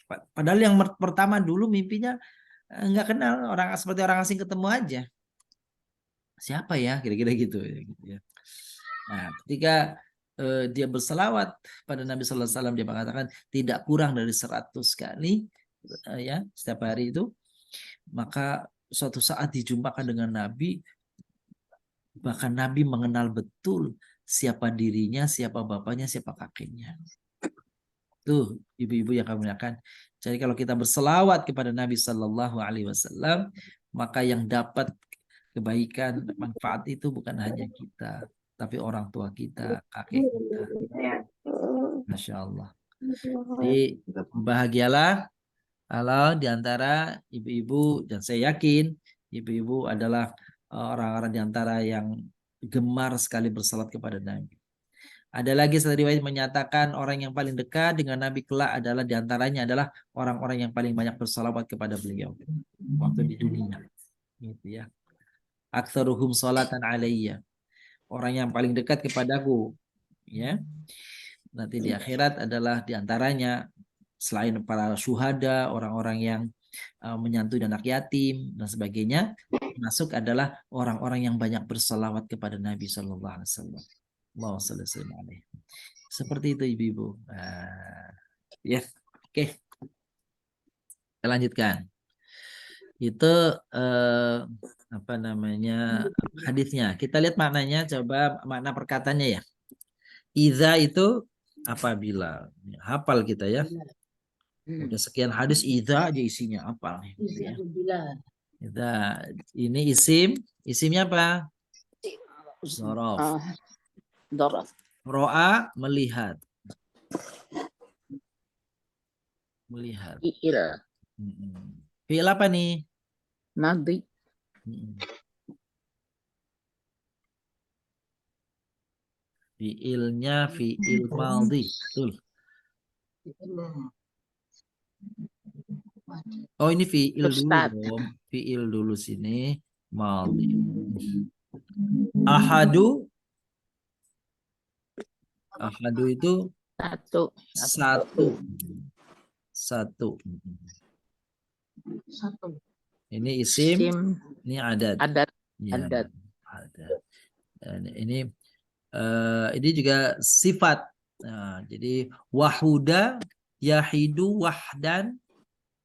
Padahal yang pertama dulu mimpinya nggak kenal, seperti orang asing ketemu aja. Siapa ya, kira-kira gitu ya. Nah, ketika dia berselawat pada Nabi Sallallahu Alaihi Wasallam, dia mengatakan tidak kurang dari 100 kali ya setiap hari itu. Maka suatu saat dijumpakan dengan Nabi, bahkan Nabi mengenal betul siapa dirinya, siapa bapaknya, siapa kakeknya. Tuh ibu-ibu yang kami muliakan. Jadi kalau kita berselawat kepada Nabi Sallallahu Alaihi Wasallam, maka yang dapat kebaikan, manfaat itu bukan hanya kita, tapi orang tua kita, kakek kita. Masya Allah. Jadi bahagialah kalau diantara ibu-ibu, dan saya yakin ibu-ibu adalah orang-orang diantara yang gemar sekali bersalat kepada Nabi. Ada lagi satu riwayat menyatakan orang yang paling dekat dengan Nabi kelak adalah diantaranya adalah orang-orang yang paling banyak bersalawat kepada beliau waktu di dunia. Gitu ya. Aktsaruhum sholatan alayya. Orang yang paling dekat kepadaku, ya. Nanti di akhirat adalah diantaranya selain para syuhada, orang-orang yang menyantuni anak yatim dan sebagainya, masuk adalah orang-orang yang banyak bersalawat kepada Nabi Sallallahu Alaihi Wasallam. Seperti itu ibu-ibu. Ya, oke. Kita lanjutkan. Itu hadisnya. Kita lihat maknanya, coba makna perkataannya ya. Iza itu apabila. Hafal kita ya. Udah sekian hadis iza aja isinya hafal. Gitu ya. Ini isimnya apa? Zorof. Ro'a melihat. Fi'il. Fi'il apa nih? Madhi. Fi'ilnya fi'il madhi. Betul. Oh, ini fi'il dulu. Fi'il dulu sini. Madhi. Ahadu itu satu. Ini isim, ini adat. Ya, adat. Dan ini juga sifat. Nah, jadi wahuda, yahidu, wahdan,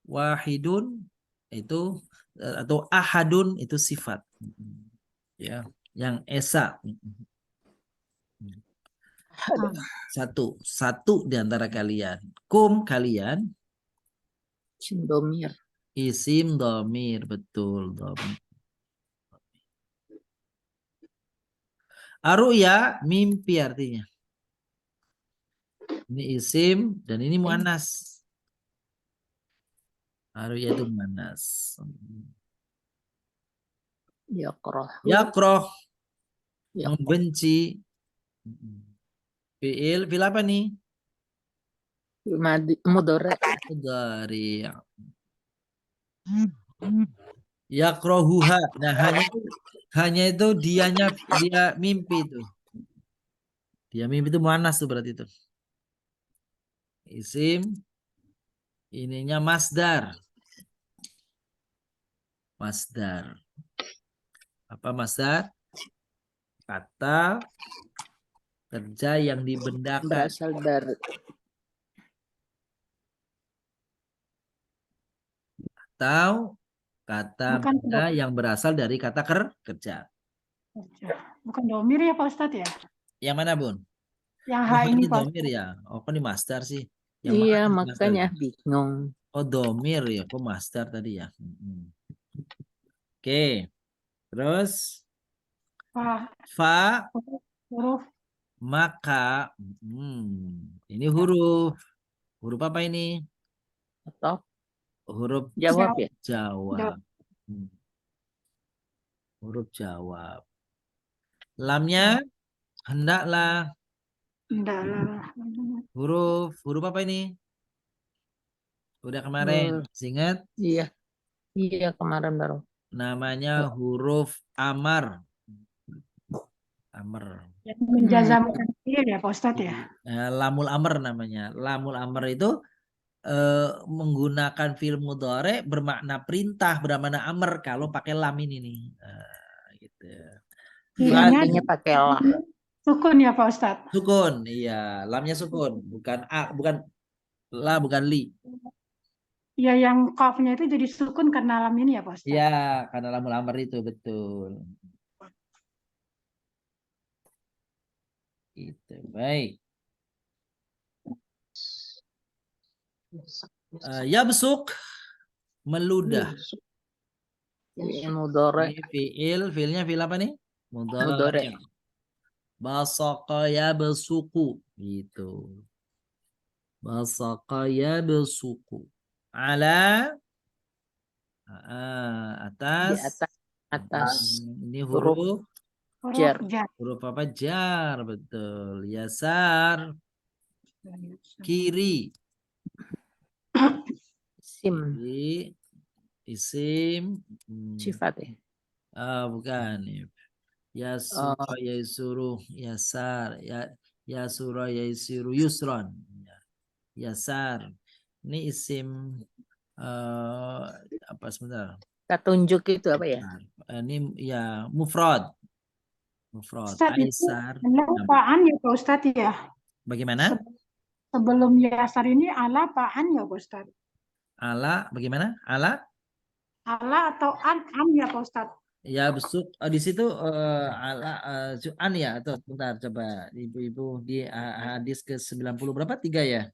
wahidun itu atau ahadun itu sifat. Ya, yang esa. Satu di antara kalian. Kum kalian. Isim domir. Isim domir, betul domir. Aruya mimpi artinya. Ini isim dan ini muannas. Haruya itu manas. Yakroh. Yakroh, Ya. membenci. Fiil apa nih? Mudore. Dari yakrohuha. Nah, hanya itu dia mimpi itu. Dia mimpi itu manas tuh berarti itu. Isim ininya masdar. Masdar. Apa masdar? Kata kerja yang dibendakan. Berasal dari Atau kata Bukan benda yang berasal dari kata kerja. bukan domir ya Pak Ustadz ya? Yang mana, Bun? Yang H Oh, ini ini Pak domir Ustadz. ya. Oh, kok ini masdar sih? Yang iya mana masdar makanya itu? bingung. Oh, domir ya. Kok masdar tadi ya? Oke. Terus fa Huruf maka ini huruf apa ini? Atau Huruf jawab ya. jawab. Huruf jawab. Lamnya hendaklah. hendaklah. Huruf apa ini? Udah kemarin, ingat? Iya. Iya kemarin baru. Namanya huruf amar. Amr. Yang menjazamkan fiil ya Pak Ustadz ya? Lamul amr namanya. Lamul amr itu menggunakan fiil mudhari bermakna perintah, bermakna amr kalau pakai lam ini nih. Gitu. Artinya pakai lah. Sukun ya Pak Ustadz? Sukun, iya. Lamnya sukun, bukan bukan la, bukan li. Ya yang kafnya itu jadi sukun karena lam ini ya Pak Ustadz? Iya, karena lamul amr itu betul. Gitu, baik. Yabsuk, meludah. Mudore. Ini fiilnya fiil apa nih? Mudore. Basaqa yabsuku gitu. Basaqa yabsuku. Ala Di atas. atas. Ini huruf Jar. huruf apa? Jar, betul. Yasar, kiri. Sim. Kiri. Isim. Sifat ya. Bukan. Yasura yasuru yasar yasura yasiru yusron. Yasar. Ini isim apa sebentar? Kita tunjuk itu apa ya? Ini ya mufrad. Mufrad. Ustadz itu Aisar. apaan ya Pak Ustadz ya? Bagaimana? Sebelum yasar ini ala apaan ya Pak Ustadz? Ala bagaimana? Ala? Ala atau an ya Pak Ustadz? Ya besuk di situ ala an ya atau bentar coba ibu-ibu di hadis ke 90 berapa? 3 ya?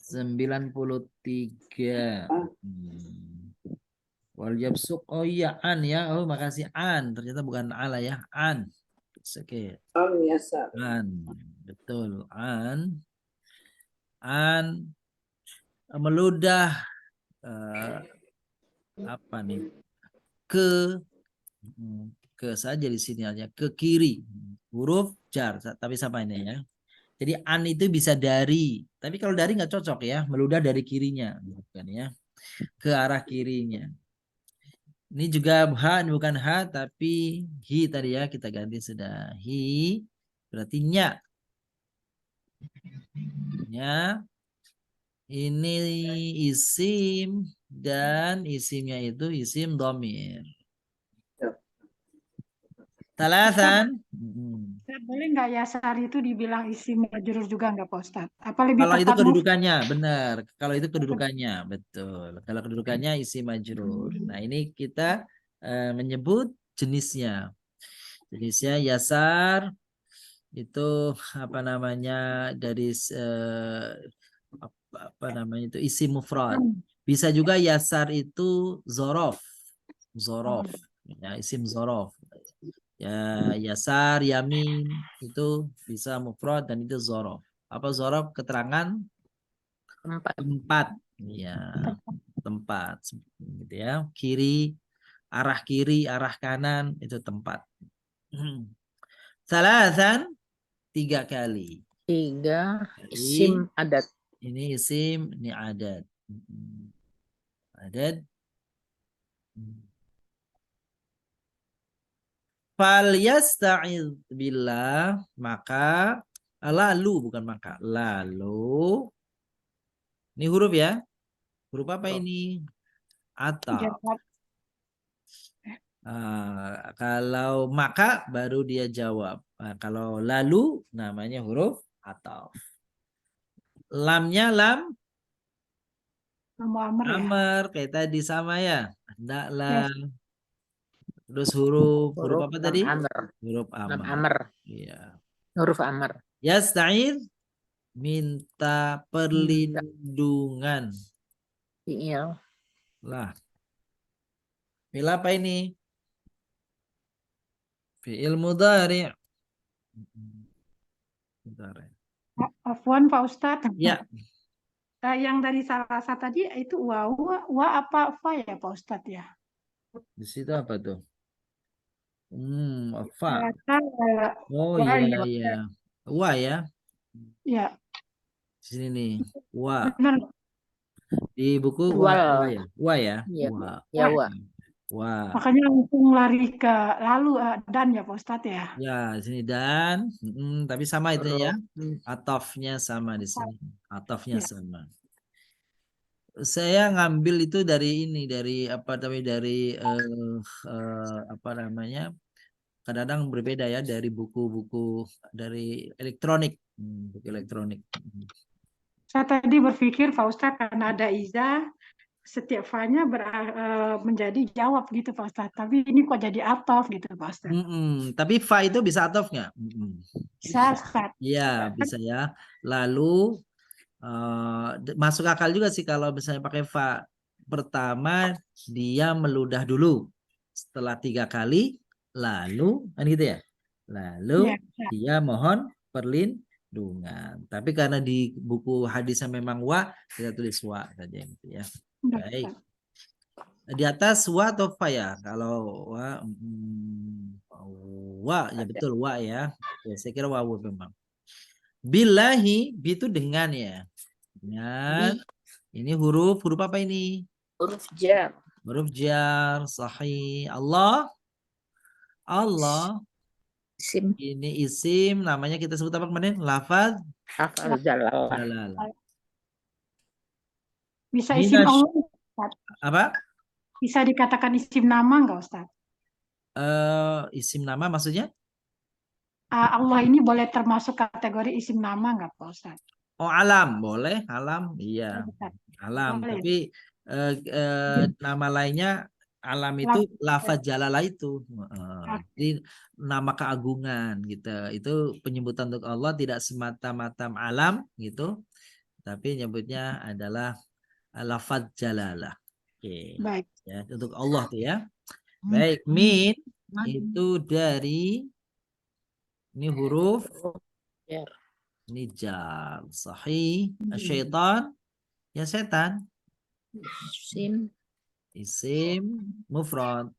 93. Wal yabsuk, oh iya an ya. Oh makasih an. Ternyata bukan ala ya. An. Oke. An. Betul. An meludah apa nih? Ke saja di sini hanya ke kiri. Huruf jar tapi sama ini ya. Jadi an itu bisa dari, tapi kalau dari nggak cocok ya, meludah dari kirinya, bukan ya, ke arah kirinya. Ini juga ha, bukan ha, tapi hi tadi ya, kita ganti sudah hi, berarti nya. Nya, ini isim dan isimnya itu isim domir. Talasan. Boleh nggak yasar itu dibilang isim majrur juga nggak Pak Ustadz? Apa lebih Kalau itu tepat kedudukannya, benar. Kalau itu kedudukannya, betul. Kalau kedudukannya isim majrur. Nah ini kita menyebut jenisnya. Jenisnya yasar itu apa namanya dari apa namanya itu isim mufrad. Bisa juga yasar itu zorof, ya isim zorof. Ya yasar yamin itu bisa mufrad dan itu zorof. Apa zorof? Keterangan tempat. Ya, tempat gitu ya. Kiri, arah kanan itu tempat. Salasan 3 kali. 3 Kali. isim adat. Ini isim, ini adat. Adat. Fal yasta'iz billah, maka lalu bukan maka. Lalu ini huruf ya. Huruf apa ini? Atau Jawab. kalau maka baru dia jawab. Kalau lalu namanya huruf atau. Lamnya lam Kamu Amr ya. amar kayak tadi sama ya. Hendaklah. Yes. Terus huruf Huruf apa lam tadi? amr. Huruf Lam amar. amr. Iya. Huruf amr. Yasta'id minta perlindungan. Fi'il. Lah. Fi'il apa ini? Fi'il mudhari'. Mudhari'. Afwan Pak Ustadz. Ya, Yang dari salasa tadi itu wa apa fa ya Pak Ustadz ya? di situ apa tuh? Fa. Salasa, Oh wa iya ya. iya. Wa ya. Ya, Di sini nih. Wa. benar. Di buku wa Wal. ya. Wa ya. Ya, Wa. ya wa. Wa. Makanya langsung lari ke lalu dan ya Pak Ustadz ya. Ya, di sini dan tapi sama itu ya. Huruf. Atofnya sama di sini. Atofnya Ya. sama. Saya ngambil itu dari ini, dari apa namanya, dari apa namanya, kadang-kadang berbeda ya dari buku-buku dari elektronik, buku elektronik. Saya tadi berpikir Pak Ustadz karena ada iza, setiap fa-nya menjadi jawab gitu Pak Ustadz. Tapi ini kok jadi atof gitu Pak Ustadz. Tapi fa itu bisa atof nggak? Bisa Ustadz. Iya bisa ya. Lalu masuk akal juga sih kalau misalnya pakai fa. Pertama dia meludah dulu, setelah 3 kali, lalu kan gitu ya. Lalu Ya, dia mohon perlindungan. Tapi karena di buku hadisnya memang wa, kita tulis wa saja gitu ya. udah, Baik. Ustadz. Di atas wa atau fa ya? Kalau wa ya betul wa ya. Ya saya kira wa memang. Billahi itu dengan ya. Dengan ini huruf apa ini? Huruf jar. Huruf jar, sahih. Allah. Isim. Ini isim, namanya kita sebut apa kemarin? Lafaz Lafal jalalah. jalalah. Bisa isim Minas- Allah Ustadz. Apa? Bisa dikatakan isim nama nggak Ustadz? Isim nama maksudnya? Allah ini boleh termasuk kategori isim nama nggak Pak Ustadz? Oh, alam, boleh, alam. Iya, Ustadz. alam. Boleh. Tapi nama lainnya alam itu lafaz jalalah itu. Jadi nama keagungan gitu. Itu penyebutan untuk Allah tidak semata-mata alam gitu. Tapi nyebutnya adalah lafaz jalalah. Oke. Baik. Ya, untuk Allah tuh ya. Baik, min itu dari ini huruf Jar. ini jar. Sahih. Syaitan ya setan. Isim. Isim mufrad.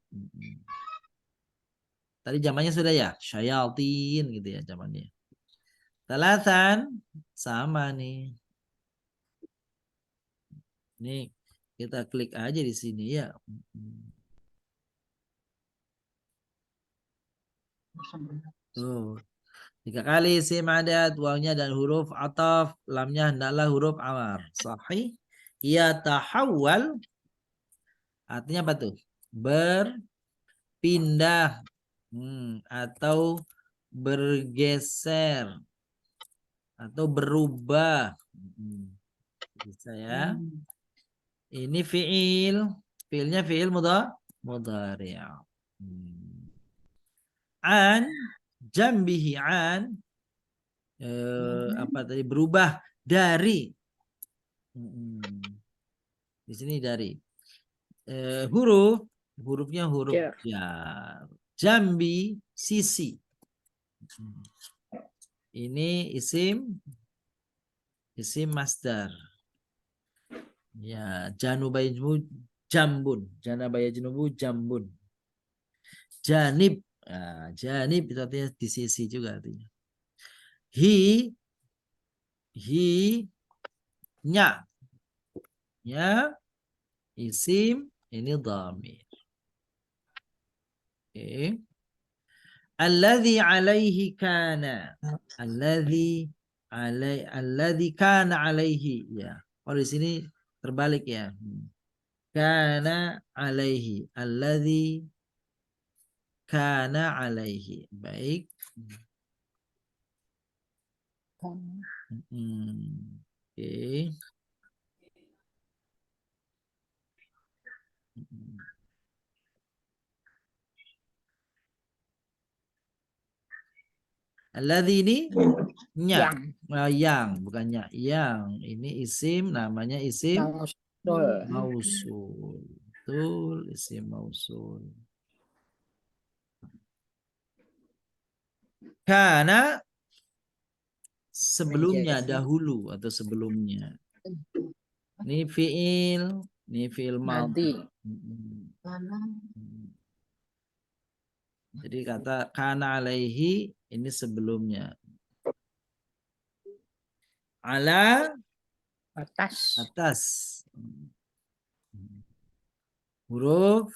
Tadi zamannya sudah ya, syayatin gitu ya zamannya. Talatan sama nih. Nih kita klik aja di sini ya. Tuh. 3 kali isim adat, wawnya dan huruf ataf, lamnya hendaklah huruf amar. Sahih. Ya tahawwal artinya apa tuh? Berpindah atau bergeser atau berubah. Bisa ya. Ini fiil. Fiilnya fiil mudhari'. An jambihi an apa tadi berubah dari di sini dari hurufnya huruf jar. Jambi sisi. Ini isim masdar. Ya, janubayajnubu jambun. Janabayajnubu jambun. Janib. Nah, janib itu artinya di sisi juga artinya. Hi, nya. Ya, isim ini dhamir. Oke. Alladhi alaihi kana. Alladhi kana alaihi. Ya. Oh di sini terbalik ya. Kana alaihi. Alladhi kana alaihi. Baik. Oke. Alladzi ini nya. Yang bukannya yang. Ini isim namanya isim mausul. Betul, isim mausul. Karena sebelumnya dahulu atau sebelumnya. Ini fiil madhi. Jadi kata kana alaihi ini sebelumnya. Ala atas. Huruf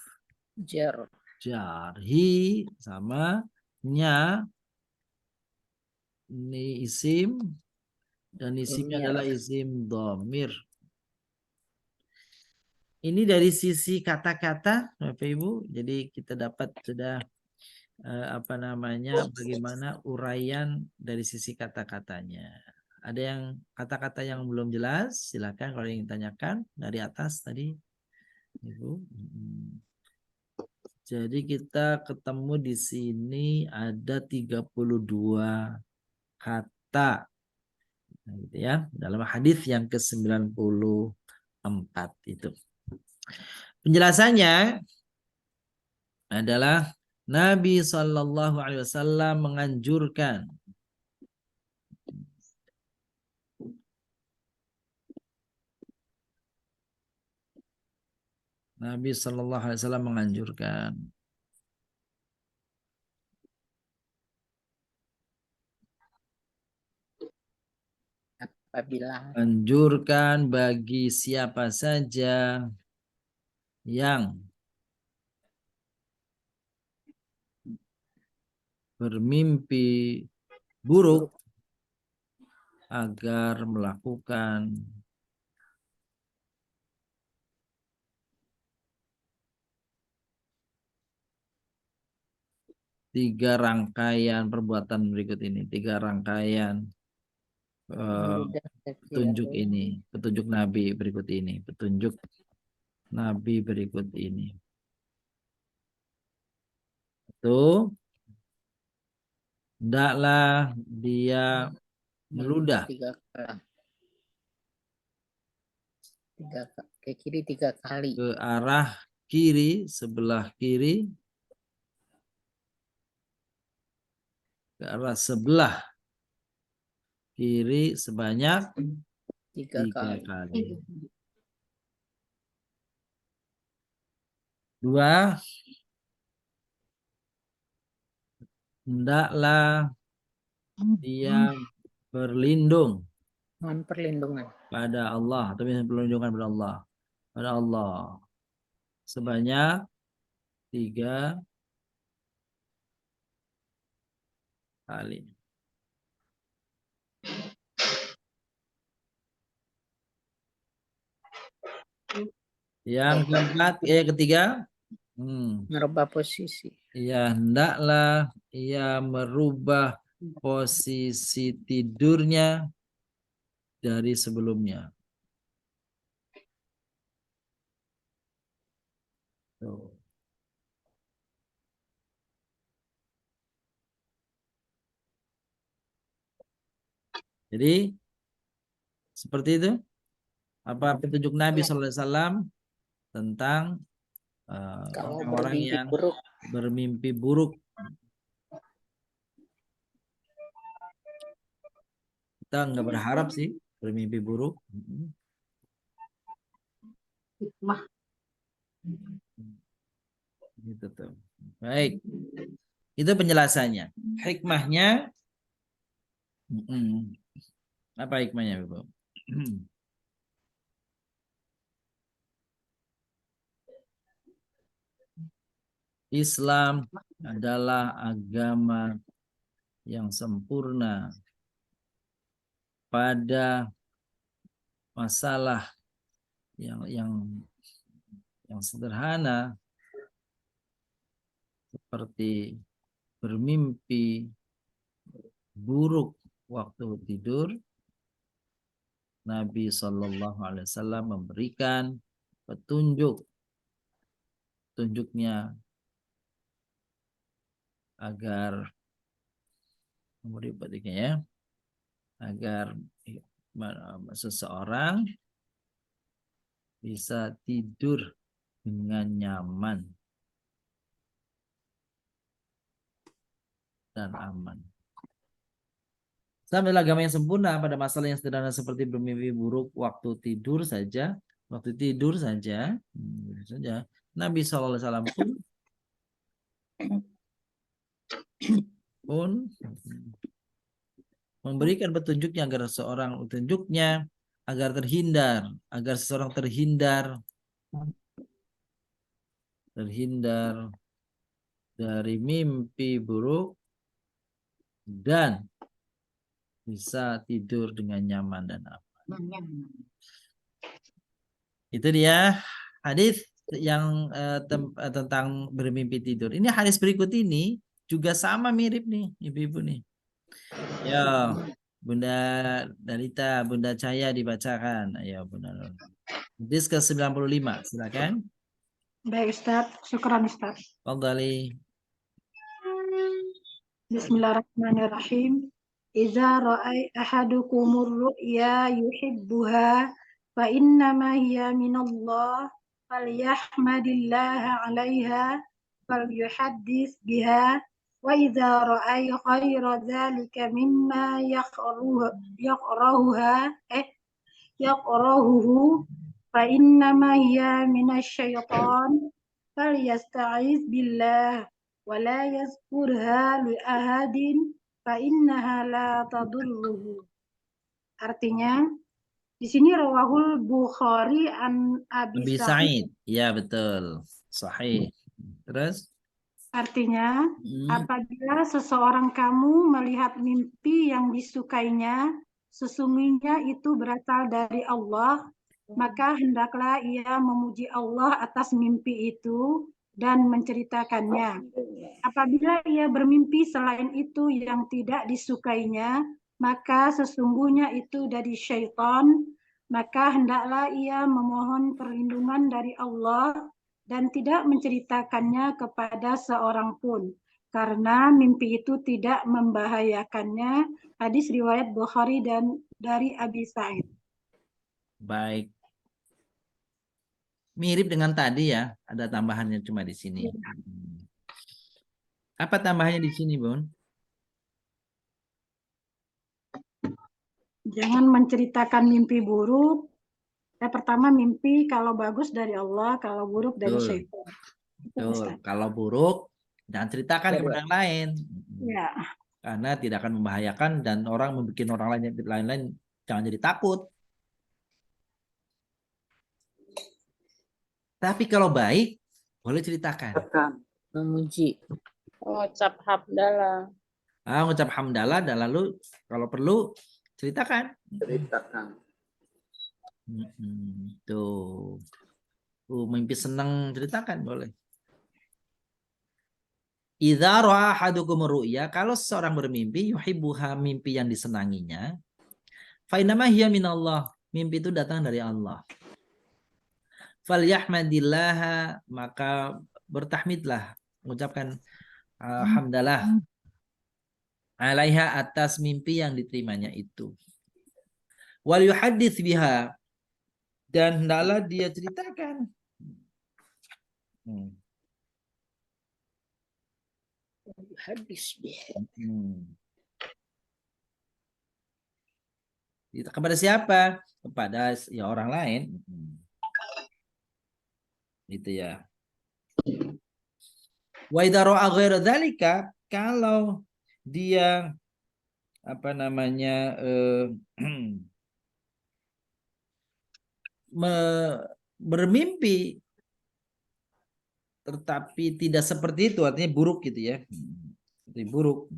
jar. Hi sama nya. Ini isim dan isimnya adalah isim dhamir. Ini dari sisi kata-kata, Bapak Ibu. Jadi kita dapat sudah bagaimana uraian dari sisi kata-katanya. Ada yang kata-kata yang belum jelas, silakan kalau ingin tanyakan dari atas tadi, Ibu. Jadi kita ketemu di sini ada 32 kata. Nah, gitu ya, dalam hadis yang ke-94 itu. Penjelasannya adalah Nabi Shallallahu Alaihi Wasallam menganjurkan Nabi Shallallahu Alaihi Wasallam menganjurkan bagi siapa saja yang bermimpi buruk agar melakukan tiga rangkaian perbuatan berikut ini, tiga rangkaian petunjuk ini, petunjuk Nabi berikut ini, petunjuk Nabi berikut ini. Itu hendaklah dia meludah ke kiri 3 kali. Ke arah kiri, sebelah kiri. Ke arah sebelah kiri sebanyak 3 kali. 2, hendaklah dia berlindung Mohon perlindungan pada Allah, atau perlindungan pada Allah sebanyak 3 kali. Yang keempat, ketiga, merubah posisi. ya hendaklah ia merubah posisi tidurnya dari sebelumnya. Tuh. Jadi seperti itu apa petunjuk Nabi SAW tentang orang yang bermimpi buruk. Kita nggak berharap sih bermimpi buruk. Hikmah. Gitu tuh. Baik. Itu penjelasannya. Hikmahnya, apa hikmahnya, Ibu? Islam adalah agama yang sempurna pada masalah yang sederhana seperti bermimpi buruk waktu tidur. Nabi Shallallahu Alaihi Wasallam memberikan petunjuknya agar memberi petunjuknya ya, agar seseorang bisa tidur dengan nyaman dan aman. Islam adalah agama yang sempurna pada masalah yang sederhana seperti bermimpi buruk waktu tidur saja. Nabi SAW pun memberikan petunjuknya agar seseorang terhindar dari mimpi buruk dan bisa tidur dengan nyaman dan aman. Itu dia hadis yang tentang bermimpi tidur. Ini hadis berikut ini juga sama mirip nih, ibu-ibu nih. Ya, Bunda Dalita, Bunda Cahaya dibacakan. Ayo, Bunda. Hadis ke-95, silakan. Baik Ustaz, syukran Ustaz. Fadhali. Bismillahirrahmanirrahim. Iza ra'ai ahadukumur ru'ya yuhibbuha fa innama hiya minallah falyahmadillaha 'alaiha falyuhaddits biha wa idza ra'ai ghayra dzalika mimma yaqrahuhu fa innama hiya minasyaiton falyasta'iz billah wa la yazkurha li ahadin fa innaha la tadurruhu. Artinya di sini rawahul Bukhari an Abi Sa'id. Ya, betul. Sahih. Terus Artinya apabila seseorang kamu melihat mimpi yang disukainya, sesungguhnya itu berasal dari Allah, maka hendaklah ia memuji Allah atas mimpi itu dan menceritakannya. Apabila ia bermimpi selain itu yang tidak disukainya, maka sesungguhnya itu dari syaitan, maka hendaklah ia memohon perlindungan dari Allah dan tidak menceritakannya kepada seorang pun, karena mimpi itu tidak membahayakannya. Hadis riwayat Bukhari dan dari Abi Sa'id. baik. Mirip dengan tadi ya, ada tambahannya cuma di sini. Apa tambahannya di sini, Bun? Jangan menceritakan mimpi buruk. Pertama mimpi kalau bagus dari Allah, kalau buruk dari syaitan. Betul. Kalau buruk, jangan ceritakan kepada yang lain. Ya. Karena tidak akan membahayakan dan orang membuat orang lain jangan jadi takut. Tapi kalau baik, boleh ceritakan. Memuji. Mengucap hamdalah. Mengucap hamdalah dan lalu kalau perlu ceritakan. Tuh. Mimpi senang ceritakan boleh. Idza ra'a ahadukum ru'ya, kalau seseorang bermimpi yuhibbuha, mimpi yang disenanginya, fa innama hiya minallah, mimpi itu datang dari Allah. Falyahmadillaha, maka bertahmidlah, mengucapkan hamdalah alaiha, atas mimpi yang diterimanya itu. Wal yuhaddits biha, dan hendaklah dia ceritakan. Hadis biha. Kepada siapa? Kepada ya orang lain. Gitu ya. Wa idza ra'a ghaira dzalika, kalau dia apa namanya bermimpi tetapi tidak seperti itu, artinya buruk gitu ya. Jadi buruk.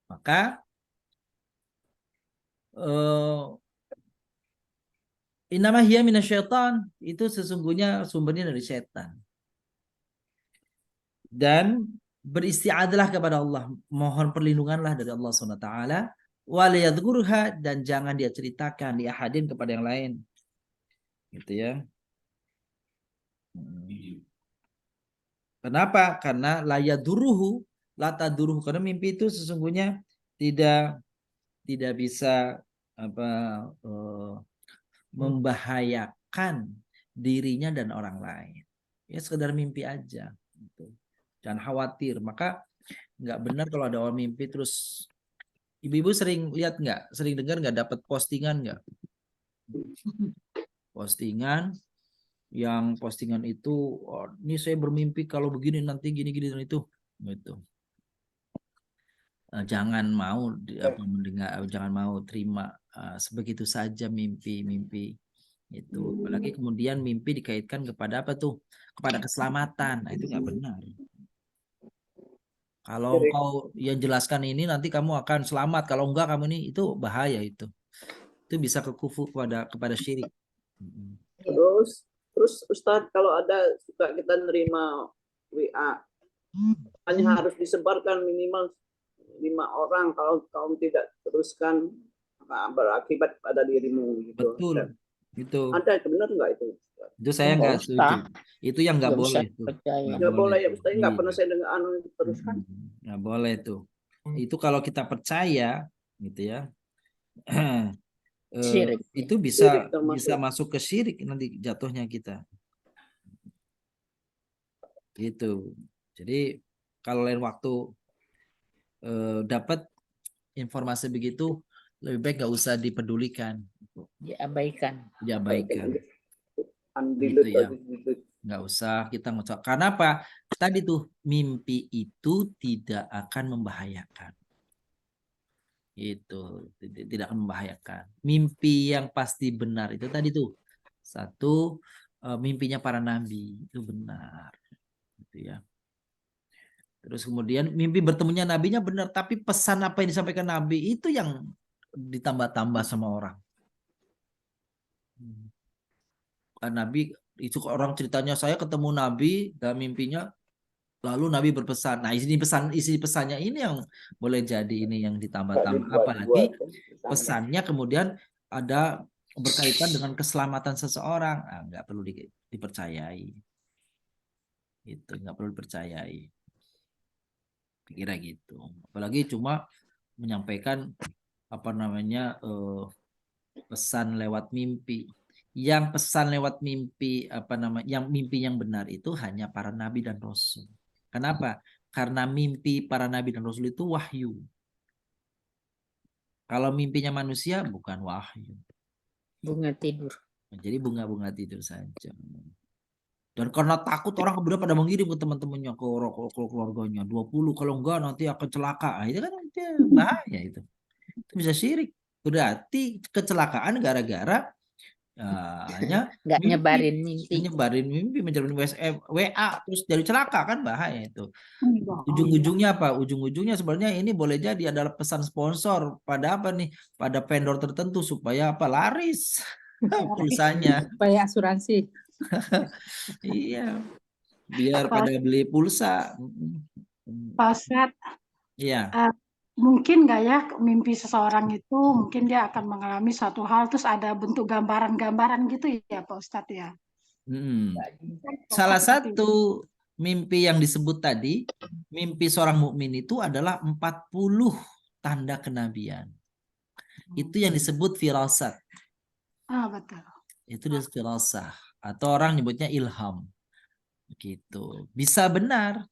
Maka innama hiya minasyaitan, itu sesungguhnya sumbernya dari setan. Dan beristi'adzlah kepada Allah, mohon perlindunganlah dari Allah SWT, wa la yadhkurha, dan jangan dia ceritakan di ahadin kepada yang lain. Gitu ya. Kenapa? Karena la yaduruhu, la taduruhu, karena mimpi itu sesungguhnya tidak bisa apa membahayakan dirinya dan orang lain. Ya sekedar mimpi aja. Gitu. Jangan khawatir. Maka nggak benar kalau ada orang mimpi terus. Ibu-ibu sering lihat nggak? Sering dengar nggak, dapat postingan nggak? Postingan yang postingan itu, oh, ini saya bermimpi kalau begini nanti gini-gini dan itu. Gitu. Jangan mau mendengar, jangan mau terima sebegitu saja mimpi-mimpi itu. Apalagi kemudian mimpi dikaitkan kepada apa tuh? Kepada keselamatan. Nah, itu nggak benar. Kalau engkau yang jelaskan ini nanti kamu akan selamat, kalau enggak kamu ini, itu bahaya itu. Itu bisa kekufur kepada syirik. Terus Ustadz, kalau ada suka kita nerima WA, hanya harus disebarkan minimal 5 orang, kalau kamu tidak teruskan berakibat pada dirimu gitu. Betul. Itu. Ada benar nggak itu? Itu saya nggak setuju. Itu yang nggak boleh itu. Nggak boleh ya, Ustaz. Nggak pernah saya dengar teruskan. Nggak boleh tuh. Itu kalau kita percaya gitu ya. Itu bisa masuk ke syirik nanti jatuhnya kita. Gitu. Jadi kalau lain waktu dapat informasi begitu, lebih baik nggak usah dipedulikan. Diabaikan. Gitu ya. Nggak usah kita ngucap. Karena apa? Tadi tuh mimpi itu tidak akan membahayakan. Itu tidak akan membahayakan. Mimpi yang pasti benar itu tadi tuh. Satu, mimpinya para nabi itu benar. Gitu ya. Terus kemudian mimpi bertemunya nabinya benar, tapi pesan apa yang disampaikan nabi itu yang ditambah-tambah sama orang. Nabi itu orang ceritanya, saya ketemu Nabi dalam mimpinya, lalu Nabi berpesan. Nah, isi pesannya ini yang boleh jadi ini yang ditambah-tambah. Apalagi pesannya kemudian ada berkaitan dengan keselamatan seseorang, nggak perlu dipercayai. Itu nggak perlu dipercayai. Kira gitu. Apalagi cuma menyampaikan apa namanya pesan lewat mimpi. Yang pesan lewat mimpi yang mimpi yang benar itu hanya para nabi dan rasul. Kenapa? Karena mimpi para nabi dan rasul itu wahyu. Kalau mimpinya manusia bukan wahyu. Bunga tidur. Jadi bunga-bunga tidur saja. Dan karena takut orang kemudian pada mengirim ke teman-temannya, ke keluarganya 20, kalau enggak nanti akan celaka. Nah, itu kan bahaya itu. Itu bisa syirik. Berarti kecelakaan gara-gara hanya nggak nyebarin mimpi, menyebarin WA terus jadi celaka, kan bahaya itu. Ujung-ujungnya apa? Ujung-ujungnya sebenarnya ini boleh jadi adalah pesan sponsor pada apa nih? Pada vendor tertentu supaya apa? Laris pulsanya. Supaya asuransi. Iya. Biar pada beli pulsa. Pak Ustadz. Iya. Mungkin nggak ya mimpi seseorang itu mungkin dia akan mengalami suatu hal terus ada bentuk gambaran-gambaran gitu ya Pak Ustadz ya. Salah satu mimpi yang disebut tadi, mimpi seorang mukmin itu adalah 40 tanda kenabian. Itu yang disebut firasat. Betul. Itu disebut firasah atau orang nyebutnya ilham. Gitu. Bisa benar.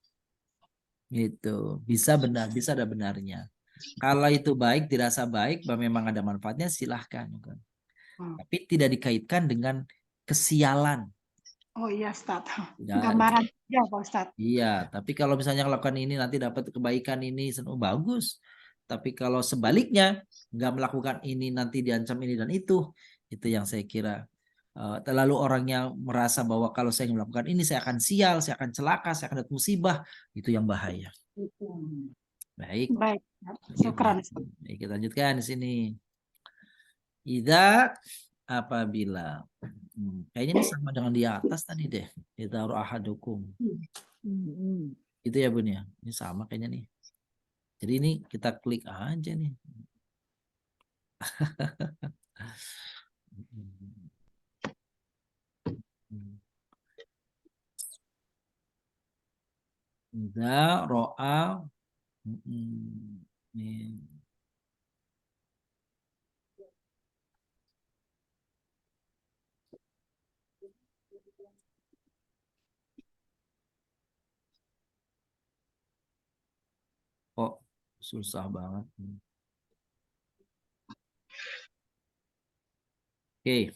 Gitu, bisa benar, bisa ada benarnya. Kalau itu baik, dirasa baik, bahwa memang ada manfaatnya, silahkan. Tapi tidak dikaitkan dengan kesialan. Oh iya, Ustaz. Ya, Gambaran aja, Pak Ustaz. iya, tapi kalau misalnya melakukan ini nanti dapat kebaikan ini, bagus. Tapi kalau sebaliknya nggak melakukan ini nanti diancam ini dan itu yang saya kira terlalu orang yang merasa bahwa kalau saya melakukan ini saya akan sial, saya akan celaka, saya akan dapat musibah, itu yang bahaya. Baik. Baik. Syukran. Baik, kita lanjutkan di sini. Idza apabila kayaknya ini sama dengan di atas tadi deh. Idza ahadukum. Itu ya Bun ya. Ini sama kayaknya nih. Jadi ini kita klik aja nih. Idza ro'a nih. Kok susah banget. Oke.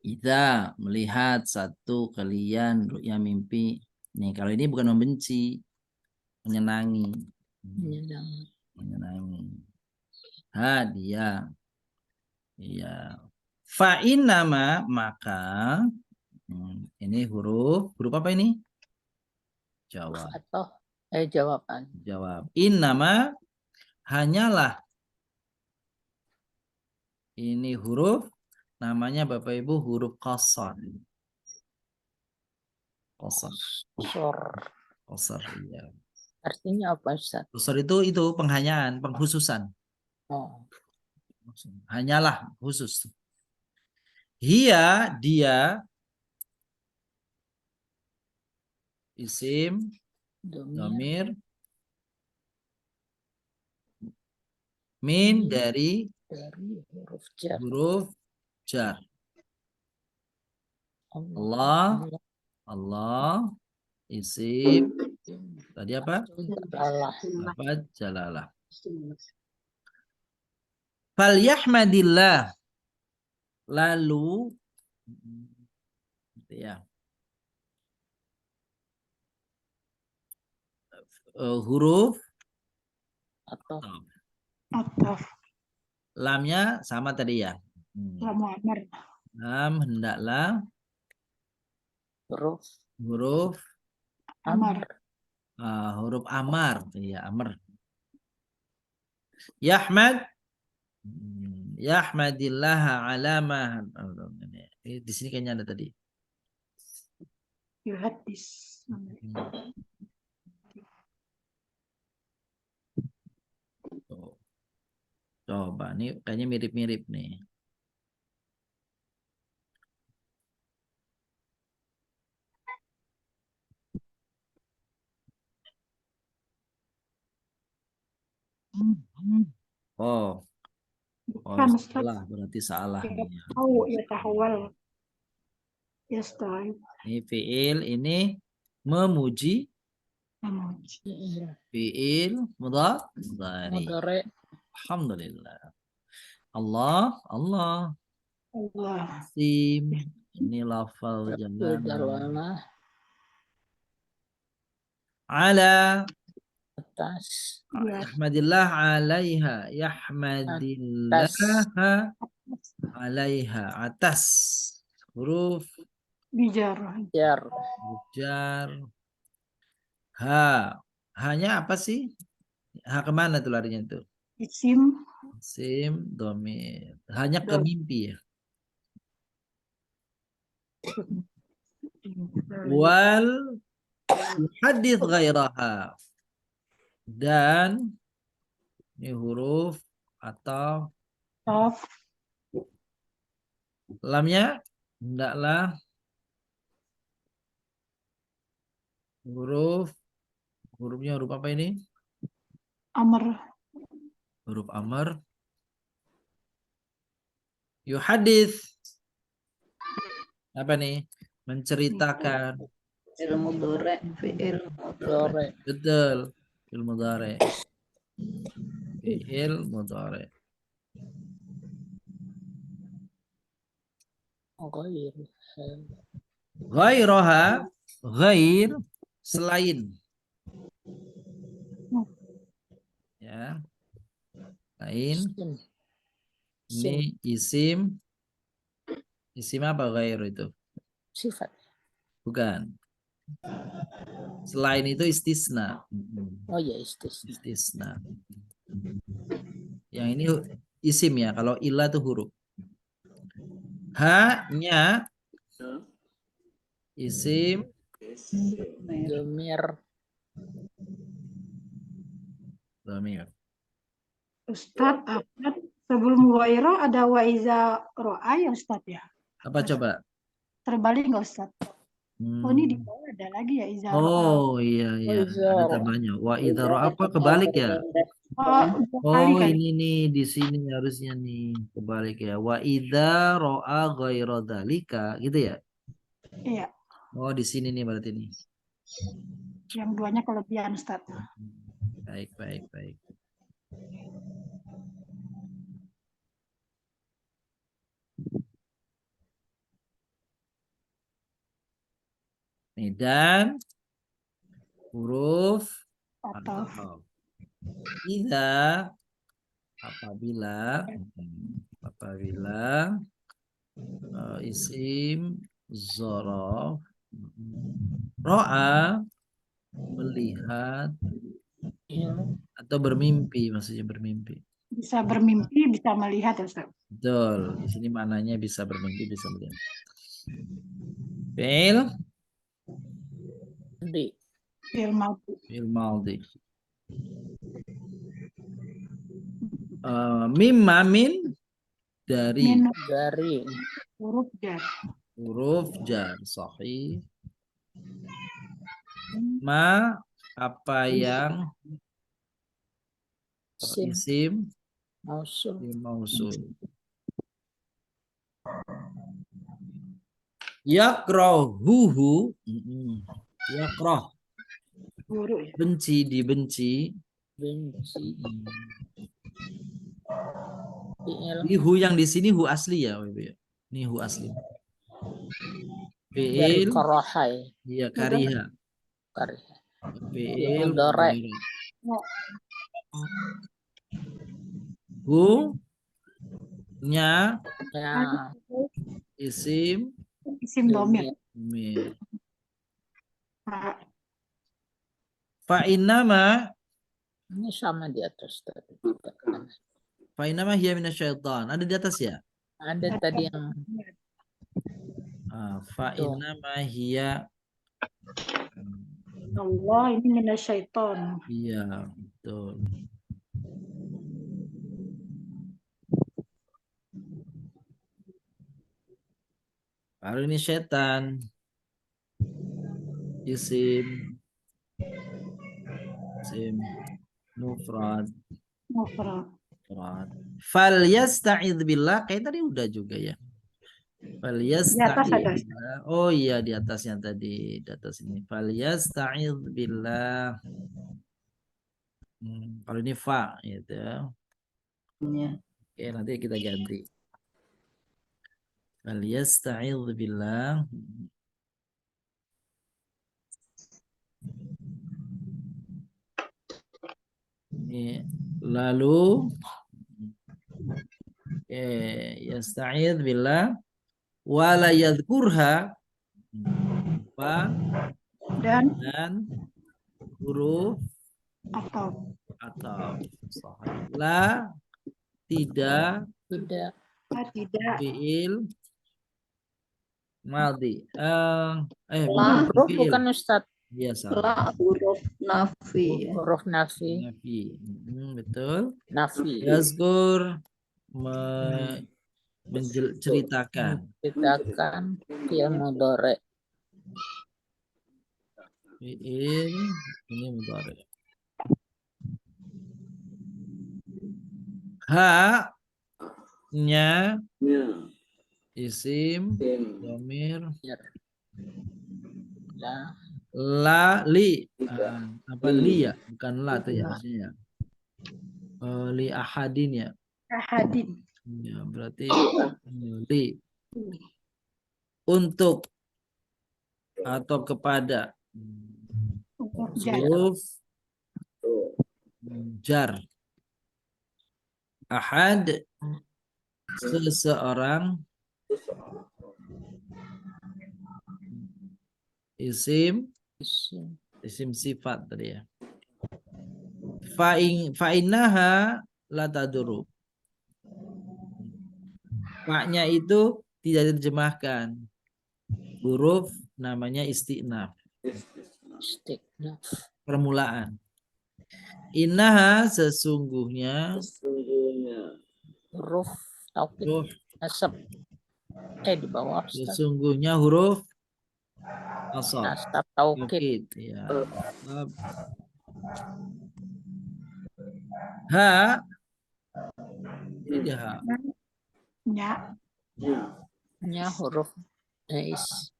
Idza melihat satu kalian ru'ya mimpi. Nih, kalau ini bukan membenci, menyenangi. Menyenangi. Dia. Iya. Fa'in nama maka ini huruf apa ini? Jawab. Atau jawaban. Jawab. In nama hanyalah. Ini huruf namanya Bapak Ibu huruf qasar. Qasar, iya. Artinya apa, Ustaz? Qasar itu penghanyaan, pengkhususan. Oh. Hanyalah khusus. Dia isim domir min dari huruf jar. Allah isim tadi apa? Jalalah. Falyahmadillah. Lalu ya. Huruf atau lamnya sama tadi ya. Lam hendaklah huruf amar. Huruf amar, ya amar. Yahmadillah alamah. Di sini kayaknya ada tadi. Yuhadis. Coba, ini kayaknya mirip-mirip nih. Oh, salah, berarti salah. Ya tahwal. Ini fiil, ini memuji. Fiil mudhari. Alhamdulillah. Allah. Isim, ini lafal jamalah. Ala atas. Yahmadillah alaiha. Yahmadillah alaiha. Atas. Huruf jar. Hanya apa sih? Kemana tuh larinya tuh? Isim domir. Hanya ke mimpi ya. Wal hadits ghairaha. Dan ini huruf atau lamnya hendaklah hurufnya huruf apa ini? Amr. Huruf amr. Yuhadits apa nih? Menceritakan. Ilmu dore, fi'il mudhari. Betul, fi'il mudhari. Fi'il mudhari. Ghair. Ghairaha, ghair, selain. Ya. Lain. Sin. Ini isim. Isim apa ghair itu? Sifat. Bukan. Selain itu istisna. Oh ya, istisna. Istisna. Yang ini isim ya. Kalau illa itu huruf. Ha-nya isim Domir. dhamir. Ustadz, Ahmad, sebelum ghairah ada wa iza ro'a ya Ustadz ya? Apa coba? Terbalik nggak Ustadz? Oh ini di bawah ada lagi ya iza ro'a. Oh iya iya. Ada tambahnya. Wa idza apa kebalik ya? Oh, dua kali Oh kan? ini nih di sini harusnya nih kebalik ya. Wa idza ra'a ghaira dzalika gitu ya. Iya, Oh di sini nih berarti nih. yang duanya kelebihan Ustadz. Baik baik baik. Nih, dan huruf Atau ataf. Idza apabila isim zorof ro'a melihat atau bermimpi, maksudnya bermimpi. bisa bermimpi, bisa melihat ya Ustadz. Betul. Di sini maknanya bisa bermimpi, bisa melihat. Fi'il Di. Fi'il madhi. fi'il madhi. Mimma min dari Min Dari. huruf jar. huruf jar sahih. Ma apa yang Sin. isim Mausul. mausul. Yakrahuhu. Yakrah. Huruf ya. Benci, dibenci. Benci. Fi'il. Ini hu yang di sini hu asli ya, Ibu ya. Ini hu asli. Dari Fi'il korohai. iya kariha. Karih. Fi'il Mudhari. mudhari. Hu nya Ya. isim Isim domir. mim. Nah, Fa innama Ini sama di atas tadi. hiya minasyaitan. Ada di atas ya? Ada tadi yang Fa innama hiya Allah ini minasyaiton. iya, betul. Baru ini setan. Isim mufrad. Fal yasta'idz billah kayak tadi udah juga ya. Fal Di atas ada. yasta'idz billah. Oh iya di atasnya tadi, di atas ini. Fal yasta'idz billah. Kalau ini fa gitu. Oke, nanti kita ganti. Fal yasta'idz billah. Ini lalu yasta'idz billah wala yadhkurha Dan huruf atau sahih. La tidak tidak. fi'il madhi. Huruf fi'il. Bukan Ustadz. Iya salah. La huruf nafi. Huruf nafi. Nafi. Betul. Nafi. Yazkur menceritakan. Menceritakan fi'il mudhari. Fi'il ini mudhari. Ha nya isim dhamir La. la li apa li ya bukan la tuh ya maksudnya Li ahadin ya. Ahadin. Ya, berarti li untuk atau kepada Jar. huruf jar. Ahad seseorang, isim sifat tadi ya. Fa'innaha la taduru. Fa-nya itu tidak diterjemahkan. Huruf namanya isti'naf. Permulaan. Innaha sesungguhnya. Huruf taukid nasab. Di bawah Sesungguhnya huruf nasab. Nasab taukid. Ya. Ha. Ini dia ha. Ya. Huruf is.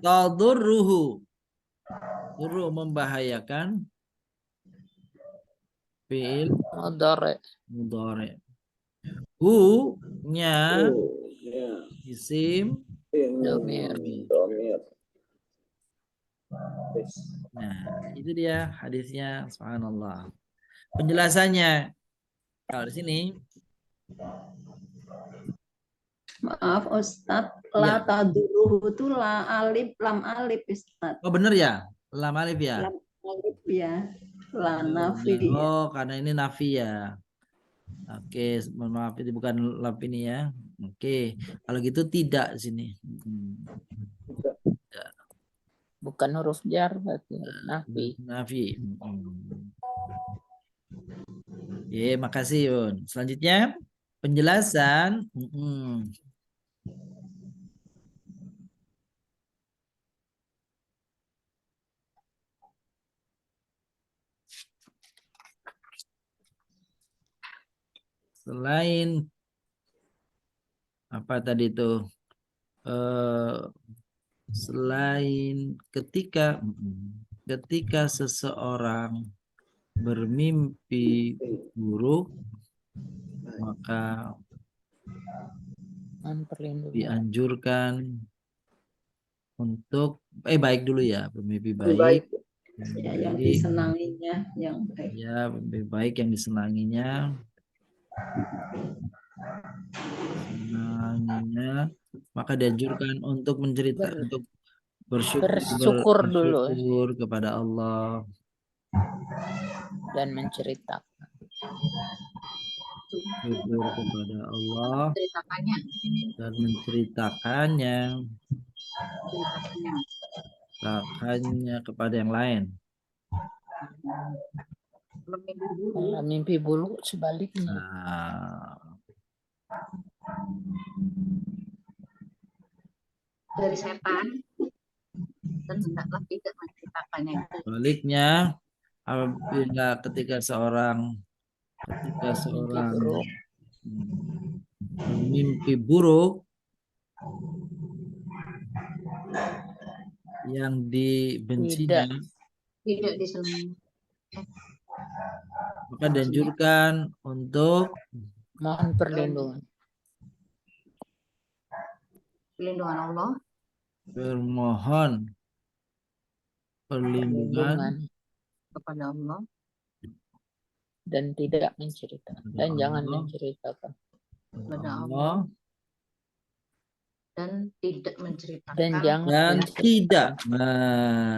Tadurruhu. Duru membahayakan. Fi'il mudhari. Hu-nya isim Domir. Nah, itu dia hadisnya, subhanallah. Penjelasannya kalau di sini. Maaf Ustadz, la tadurruhu itu la alif, lam alif Ustadz. Oh bener ya, lam alif ya. Lam alif ya, la nafi. Oh karena ini nafi ya. Oke, mohon maaf ini bukan lam ini ya. Oke, kalau gitu tidak di sini. Bukan huruf jar berarti nafi. Nafi. Oke, makasih Yun. Selanjutnya penjelasan. Selain apa tadi itu? Selain ketika seseorang bermimpi buruk, maka dianjurkan untuk baik dulu ya, bermimpi baik. Ya, yang disenanginya yang baik. Ya, bermimpi baik yang disenanginya. Maka dianjurkan untuk untuk bersyukur dulu kepada Allah dan menceritakan. Syukur kepada Allah dan menceritakannya kepada yang lain. Mimpi buruk sebaliknya. Dari setan dan hendaklah tidak menceritakannya. Sebaliknya, apabila ketika seorang bermimpi buruk yang dibencinya, tidak disenangi, maka dianjurkan untuk mohon perlindungan Allah, bermohon perlindungan kepada Allah dan tidak menceritakan dan jangan menceritakan kepada Allah dan tidak menceritakan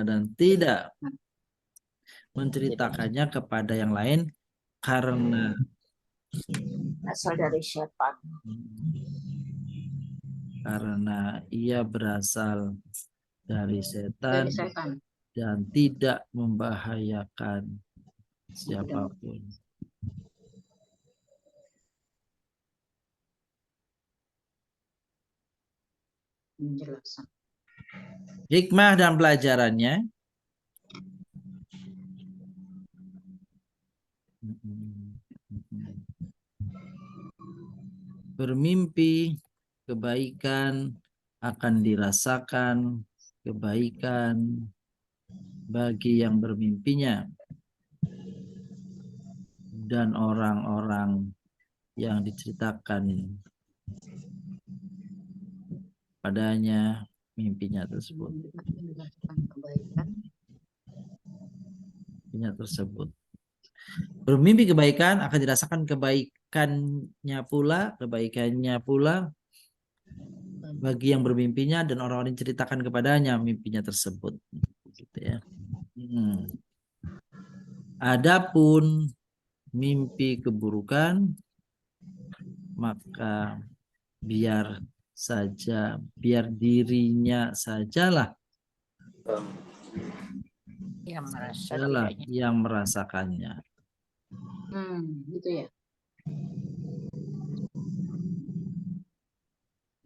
dan tidak menceritakannya kepada yang lain karena asal dari setan. Karena ia berasal dari setan dan tidak membahayakan siapapun. Hikmah dan pelajarannya. Bermimpi kebaikan akan dirasakan kebaikan bagi yang bermimpinya dan orang-orang yang diceritakan padanya mimpinya tersebut. Mimpinya tersebut. Bermimpi kebaikan akan dirasakan kebaikannya pula bagi yang bermimpinya dan orang-orang yang ceritakan kepadanya mimpinya tersebut. Gitu ya. Adapun mimpi keburukan, maka biar dirinya sajalah yang merasakannya. Gitu ya.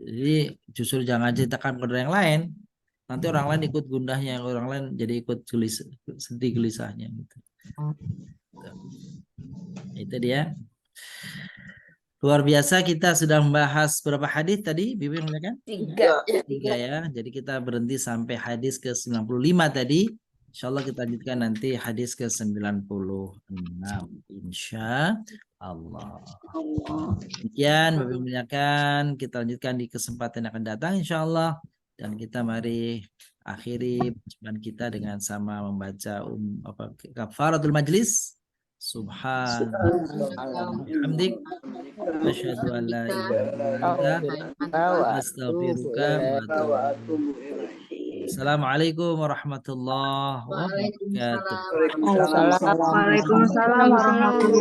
Jadi justru jangan ceritakan kepada yang lain. Nanti orang lain ikut gundahnya, orang lain jadi ikut sedih gelisahnya. Gitu. Itu dia. Luar biasa, kita sudah membahas berapa hadis tadi, Bibi mengatakan? 3 ya. Jadi kita berhenti sampai hadis ke-95 tadi. Insyaallah kita lanjutkan nanti hadis ke-96. Insya Allah. Demikian Bibi muliakan, kita lanjutkan di kesempatan yang akan datang insyaallah. Dan kita mari akhiri perjumpaan kita dengan sama membaca kafaratul majlis. Subhanallah bihamdik asyhadu an la ilaha illa anta astaghfiruka wa atubu ilaik. Assalamualaikum warahmatullahi wabarakatuh. Waalaikumsalam warahmatullahi wabarakatuh.